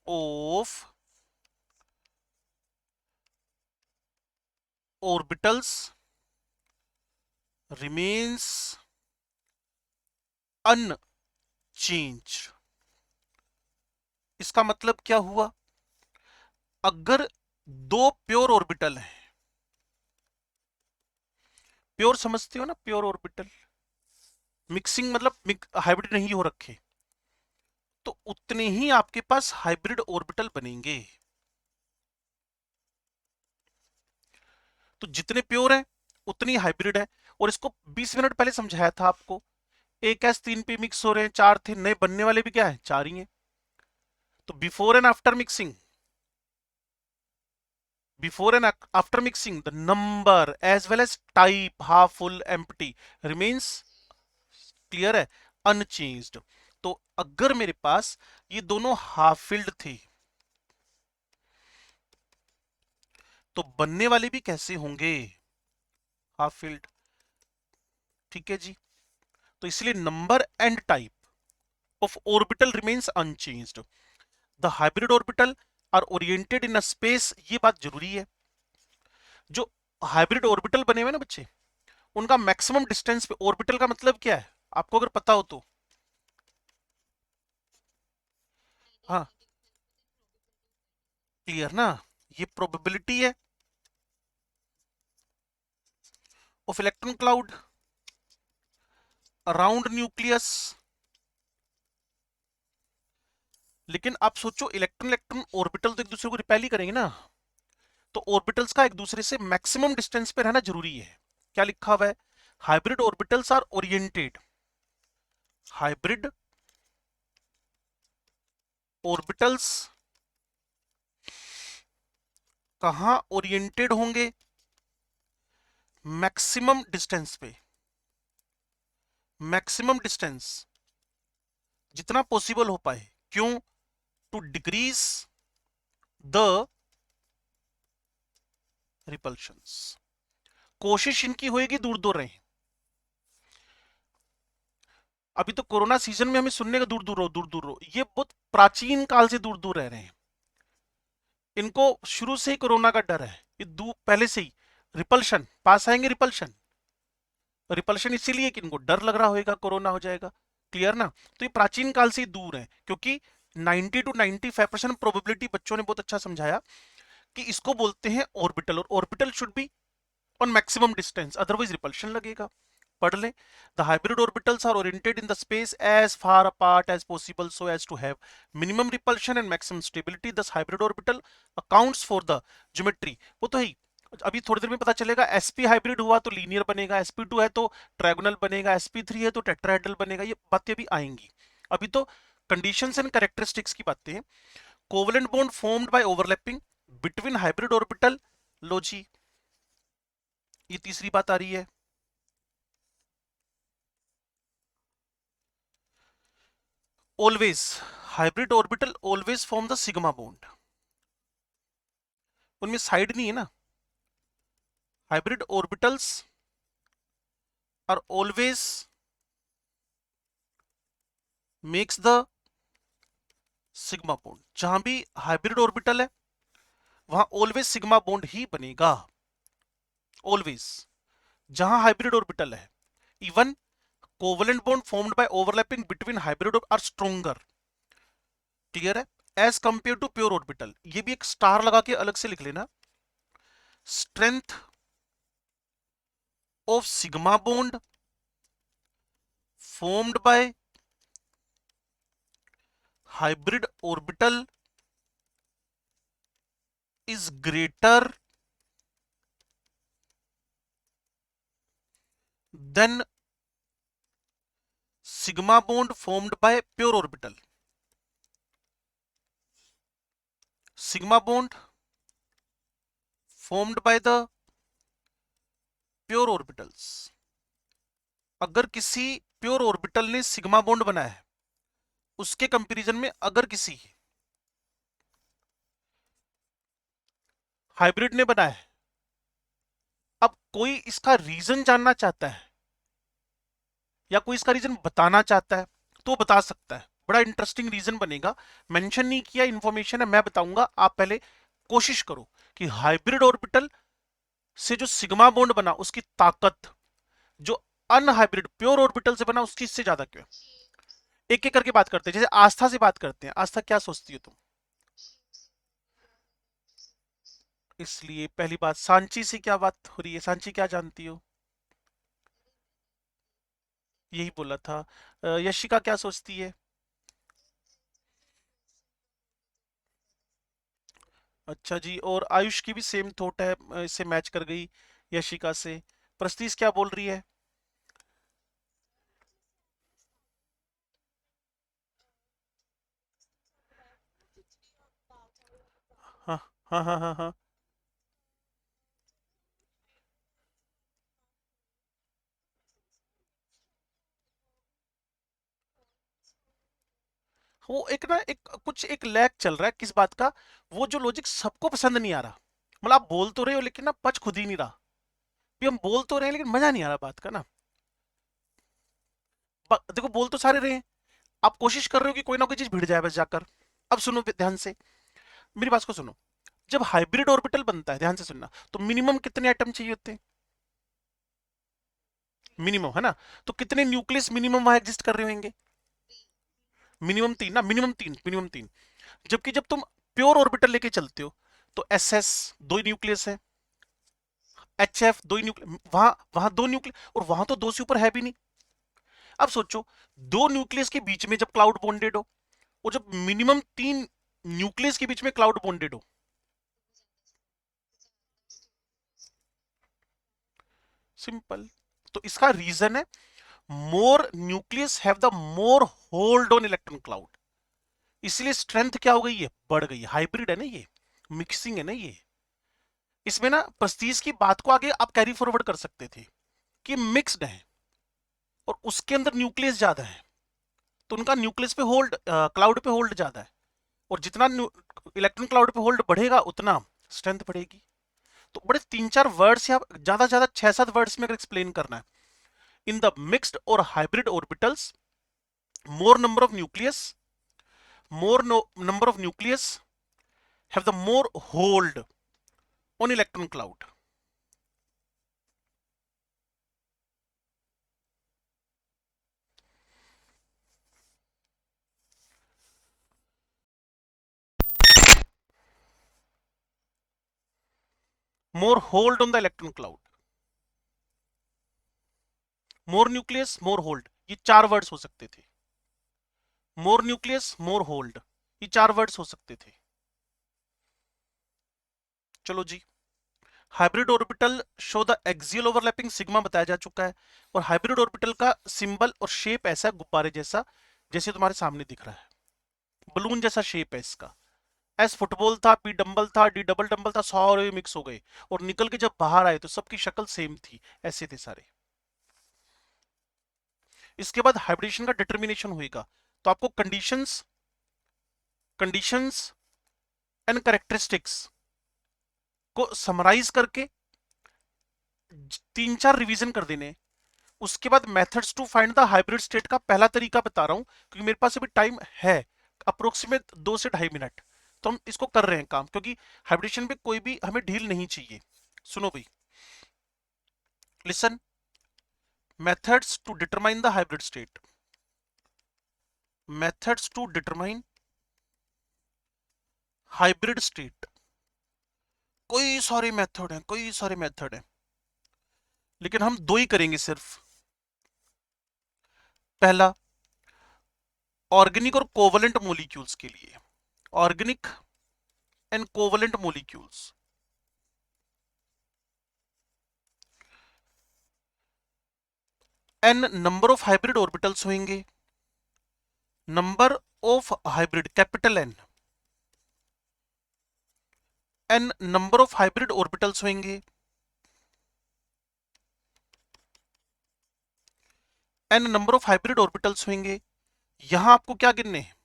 of orbitals remains unchanged। इसका मतलब क्या हुआ? अगर दो प्योर ऑर्बिटल हैं, प्योर समझते हो ना, प्योर ऑर्बिटल, मिक्सिंग मतलब हाइब्रिड नहीं हो रखे, तो उतने ही आपके पास हाइब्रिड ऑर्बिटल बनेंगे। तो जितने प्योर हैं उतनी हाइब्रिड है। और इसको 20 मिनट पहले समझाया था आपको। एक एस 3 पे मिक्स हो रहे हैं, 4 थे, नए बनने वाले भी क्या है? 4 ही हैं। तो before and after mixing, before and after mixing the number as well as type, half full empty, remains, clear है, unchanged। तो अगर मेरे पास ये दोनों हाफ फिल्ड थे, तो बनने वाले भी कैसे होंगे? Half filled. ठीक है जी, तो इसलिए number and type of orbital remains unchanged. The hybrid orbital are oriented in a space, ये बात जरूरी है। जो हाइब्रिड ऑर्बिटल बने हुए ना बच्चे, उनका मैक्सिमम डिस्टेंस पे, ऑर्बिटल का मतलब क्या है आपको अगर पता हो तो? हाँ, क्लियर ना? ये प्रोबेबिलिटी है of electron cloud around nucleus. लेकिन आप सोचो, इलेक्ट्रॉन इलेक्ट्रॉन ऑर्बिटल तो एक दूसरे को रिपेल ही करेंगे ना, तो ऑर्बिटल्स का एक दूसरे से मैक्सिमम डिस्टेंस पे रहना जरूरी है। क्या लिखा हुआ है? Hybrid orbitals are oriented, hybrid orbitals कहां ओरिएंटेड होंगे? मैक्सिमम डिस्टेंस पे, मैक्सिमम डिस्टेंस जितना पॉसिबल हो पाए। क्यों? To decrease the repulsions. कोशिश इनकी होएगी दूर दूर रहे। अभी तो कोरोना सीजन में हमें सुनने का दूर दूर रहो, दूर दूर रहो, ये बहुत प्राचीन काल से दूर दूर रह रहे हैं। इनको शुरू से ही कोरोना का डर है, ये दूर पहले से ही। रिपल्शन, पास आएंगे रिपल्शन, रिपल्शन इसीलिए कि इनको डर लग रहा होगा कोरोना हो जाएगा। क्लियर ना? तो ये प्राचीन काल से ही दूर है, क्योंकि 90 to 95% प्रोबेबिलिटी, बच्चों ने बहुत अच्छा समझाया कि इसको बोलते हैं ऑर्बिटल, और orbital should be on maximum distance, otherwise repulsion लगेगा। पढ़ लें। The hybrid orbitals are oriented in the space as far apart as possible so as to have minimum repulsion and maximum stability. Thus hybrid orbital accounts for the geometry. वो तो ही अभी थोड़ी देर में पता चलेगा। sp हाइब्रिड हुआ तो linear बनेगा, sp2 है तो ट्रायगोनल बनेगा, sp3 है तो टेट्राहेड्रल बनेगा। ये बातें अभी आएंगी, अभी तो कंडीशंस एंड कैरेक्टरिस्टिक्स की बातें हैं। Covalent bond formed by overlapping between hybrid orbital. लो जी, ये तीसरी बात आ रही है। Always hybrid orbital always form the sigma bond. उनमें साइड नहीं है ना। Hybrid orbitals are always makes the sigma bond. जहां भी हाइब्रिड ऑर्बिटल है वहां ऑलवेज सिग्मा बॉन्ड ही बनेगा। ऑलवेज जहां हाइब्रिड ऑर्बिटल है, even covalent bond formed by overlapping between hybrid are stronger. Clear है? As compare to pure orbital. ये भी एक स्टार लगा के अलग से लिख लेना। Strength of sigma bond formed by hybrid orbital is greater than sigma bond formed by pure orbital. Sigma bond formed by the pure orbitals. अगर किसी प्योर ऑर्बिटल ने सिग्मा बॉन्ड बनाया है, उसके कंपैरिजन में अगर किसी हाइब्रिड ने बनाया है, अब कोई इसका रीजन जानना चाहता है या कोई इसका रीजन बताना चाहता है तो बता सकता है। बड़ा इंटरेस्टिंग रीजन बनेगा, मेंशन नहीं किया, इंफॉर्मेशन है, मैं बताऊंगा। आप पहले कोशिश करो कि हाइब्रिड ऑर्बिटल से जो सिग्मा बॉन्ड बना उसकी ताकत जो अनहाइब्रिड प्योर ऑर्बिटल से बना उसकी इससे ज्यादा क्यों है। एक एक करके बात करते हैं, जैसे आस्था से बात करते हैं। आस्था, क्या सोचती हो तुम? इसलिए पहली बात, सांची से क्या बात हो रही है? सांची क्या जानती हो? यही बोला था। यशिका क्या सोचती है? अच्छा जी, और आयुष की भी सेम थॉट है, इससे मैच कर गई यशिका से। प्रस्तीश क्या बोल रही है? हाँ हाँ हाँ हाँ हाँ। वो एक ना एक कुछ एक लैग चल रहा है, किस बात का? वो जो लॉजिक सबको पसंद नहीं आ रहा। मतलब आप बोल तो रहे हो लेकिन ना पच खुद ही नहीं रहा। भी हम बोल तो रहे हैं लेकिन मजा नहीं आ रहा बात का ना। देखो, बोल तो सारे रहे हैं, आप कोशिश कर रहे हो कि कोई ना कोई चीज भिड़ जाए बस जाकर। अब सुनो ध्यान से, मेरी बात को सुनो। जब हाइब्रिड ऑर्बिटल बनता है, ध्यान से सुनना, तो मिनिमम कितने एटम चाहिए होते हैं? मिनिमम, है ना? तो कितने न्यूक्लियस मिनिमम वहां एग्जिस्ट कर रहे होंगे? मिनिमम तीन ना, मिनिमम तीन, मिनिमम तीन। जबकि जब तुम प्योर ऑर्बिटल लेके चलते हो तो एस एस दो न्यूक्लियस है, एच एफ दो न्यूक्लियस, वहां वहां दो न्यूक्लियस, और वहां तो दो से ऊपर है भी नहीं। अब सोचो, दो न्यूक्लियस के बीच में जब क्लाउड बॉन्डेड हो, और जब मिनिमम तीन न्यूक्लियस के बीच में क्लाउड बॉन्डेड हो। सिंपल। तो इसका रीजन है more nucleus have the more hold on electron cloud, इसलिए स्ट्रेंथ क्या हो गई है, बढ़ गई है। हाइब्रिड है ना ये, मिक्सिंग है ना ये। इसमें ना प्रेस्टीज की बात को आगे आप कैरी फॉरवर्ड कर सकते थे कि मिक्स्ड है और उसके अंदर न्यूक्लियस ज्यादा है, तो उनका न्यूक्लियस पे होल्ड, क्लाउड पे होल्ड ज्यादा है, और जितना इलेक्ट्रॉन क्लाउड पे होल्ड बढ़ेगा उतना स्ट्रेंथ बढ़ेगी। तो बड़े 3-4 वर्ड्स या ज्यादा ज्यादा 6-7 वर्ड्स में अगर एक्सप्लेन करना है, इन द मिक्स्ड और hybrid orbitals more number of nucleus more number of nucleus have the more hold on electron cloud. More hold on the electron cloud, more nucleus more hold, ये 4 words हो सकते थे। मोर nucleus मोर hold, ये 4 words हो सकते थे। चलो जी, hybrid orbital show the axial overlapping sigma बताया जा चुका है, और हाइब्रिड ऑर्बिटल का सिंबल और शेप ऐसा है गुब्बारे जैसा, जैसे तुम्हारे सामने दिख रहा है, बलून जैसा शेप है इसका। एस फुटबॉल था, पी डंबल था, डी डबल डंबल था, सारे मिक्स हो गए और निकल के जब बाहर आए तो सबकी शक्ल सेम थी, ऐसे थे सारे। इसके बाद हाइब्रिडेशन का डिटर्मिनेशन होगा, तो आपको कंडीशंस कंडीशंस एंड कैरेक्टरिस्टिक्स को समराइज करके 3-4 रिवीजन कर देने। उसके बाद methods to find the hybrid state का पहला तरीका बता रहा हूं, क्योंकि मेरे पास अभी टाइम है अप्रोक्सीमेट 2 से 2.5 मिनट, तो हम इसको कर रहे हैं काम, क्योंकि हाइब्रिडेशन पे कोई भी हमें ढील नहीं चाहिए। सुनो भाई, listen, methods to determine the hybrid state, methods to determine hybrid state. कोई सारे मेथड हैं, कोई सारे मेथड हैं, लेकिन हम 2 ही करेंगे सिर्फ। पहला, ऑर्गेनिक और कोवलेंट मॉलिक्यूल्स के लिए, organic and covalent molecules. N number of hybrid orbitals होंगे, number of hybrid capital N, N number of hybrid orbitals होंगे, N number of hybrid orbitals होंगे। यहां आपको क्या गिनने हैं,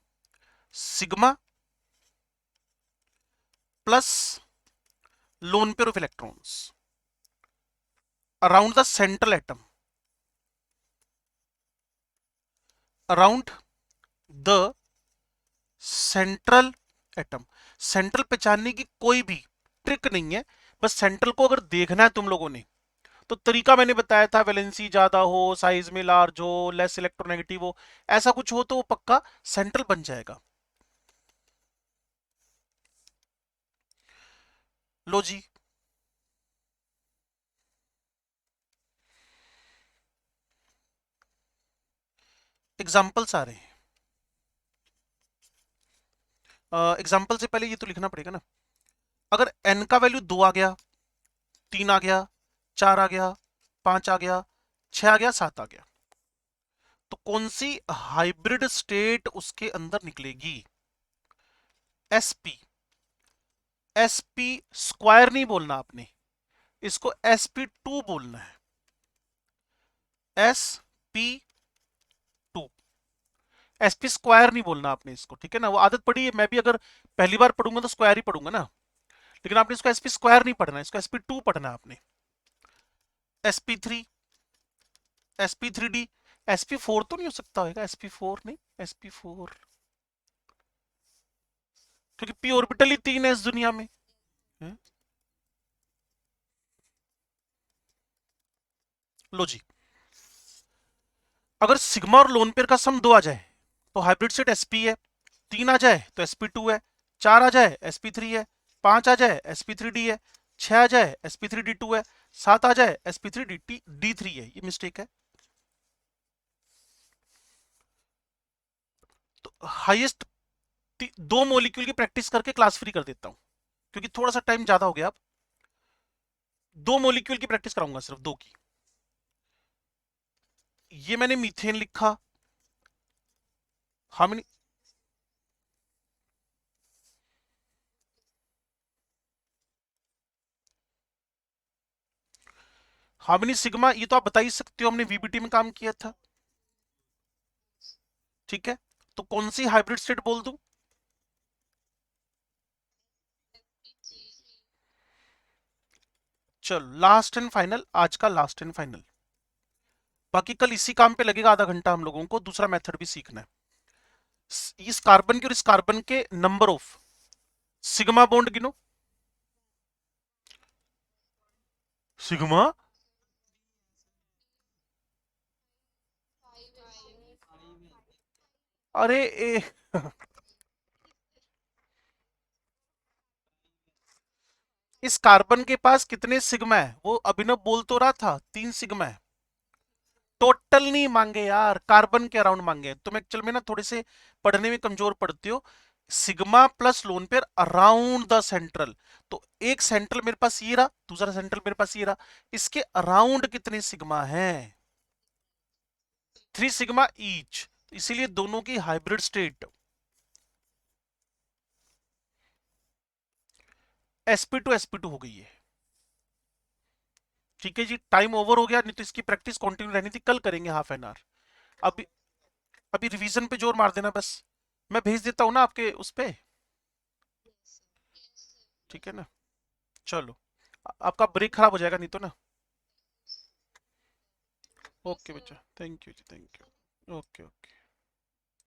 sigma plus lone pair of electrons around the central atom, around the central atom. Central पहचानने की कोई भी ट्रिक नहीं है, बस सेंट्रल को अगर देखना है तुम लोगों ने, तो तरीका मैंने बताया था, वैलेंसी ज्यादा हो, साइज में लार्ज हो, लेस इलेक्ट्रोनेगेटिव हो, ऐसा कुछ हो तो वो पक्का सेंट्रल बन जाएगा। लो जी, एग्जाम्पल्स आ रहे हैं। एग्जाम्पल से पहले ये तो लिखना पड़ेगा ना, अगर n का वैल्यू 2 आ गया, 3 आ गया, 4 आ गया, 5 आ गया, 6 आ गया, 7 आ गया, तो कौन सी हाइब्रिड स्टेट उसके अंदर निकलेगी, sp। sp स्क्वायर नहीं बोलना आपने, इसको sp2 बोलना है, sp2, sp स्क्वायर नहीं बोलना आपने इसको, ठीक है ना। वो आदत पड़ी है, मैं भी अगर पहली बार पढ़ूंगा तो स्क्वायर ही पढ़ूंगा ना, लेकिन आपने इसको sp स्क्वायर नहीं पढ़ना, इसको sp2 पढ़ना है आपने। sp3, sp3d, sp4 तो नहीं हो सकता होगा, sp4 नहीं, sp4, क्योंकि p ऑर्बिटल ही 3 है इस दुनिया में। लो जी, अगर सिग्मा और लोन पेयर का सम 2 आ जाए तो हाइब्रिड सेट sp है, 3 आ जाए तो sp2 है, 4 आ जाए sp3 है, 5 आ जाए sp3d है, 6 आ जाए sp3d2 है, 7 आ जाए sp3d3 है। ये मिस्टेक है। तो हाईएस्ट 2 मॉलिक्यूल की प्रैक्टिस करके क्लास फ्री कर देता हूं, क्योंकि थोड़ा सा टाइम ज्यादा हो गया। अब 2 मॉलिक्यूल की प्रैक्टिस कराऊंगा, सिर्फ 2 की। ये मैंने मीथेन लिखा। How many, how many sigma, ये तो आप बता ही सकते हो, हमने वीबीटी में काम किया था। ठीक है, तो कौन सी हाइब्रिड स्टेट बोल दूं? चलो लास्ट एंड फाइनल, आज का लास्ट एंड फाइनल। बाकी कल इसी काम पे लगेगा आधा घंटा हम लोगों को, दूसरा मेथड भी सीखना है। इस कार्बन के और इस कार्बन के नंबर ऑफ सिग्मा बॉन्ड गिनो। सिग्मा, अरे ए, इस कार्बन के पास कितने सिग्मा है? वो अभिनव बोल तो रहा था 3 सिग्मा है। टोटल नहीं मांगे यार, कार्बन के अराउंड मांगे। तुम एक्चुअल में ना थोड़े से पढ़ने में कमजोर पड़ते हो। Sigma plus lone pair around the central, तो एक सेंट्रल मेरे पास ये रहा, दूसरा सेंट्रल मेरे पास ये रहा, इसके अराउंड कितने सिग्मा हैं? 3 सिग्मा ईच, इसीलिए दोनों की हाइब्रिड स्टेट sp2 हो गई है। ठीक है जी, टाइम ओवर हो गया, नहीं तो इसकी प्रैक्टिस कंटिन्यू रहनी थी, कल करेंगे हाफ एन आवर। अभी अभी रिवीजन पे जोर मार देना बस, मैं भेज देता हूँ ना आपके उस पे। ठीक है ना, चलो, आपका ब्रेक खराब हो जाएगा नहीं तो ना। ओके बच्चा, थैंक यू जी, थैंक यू। Okay okay.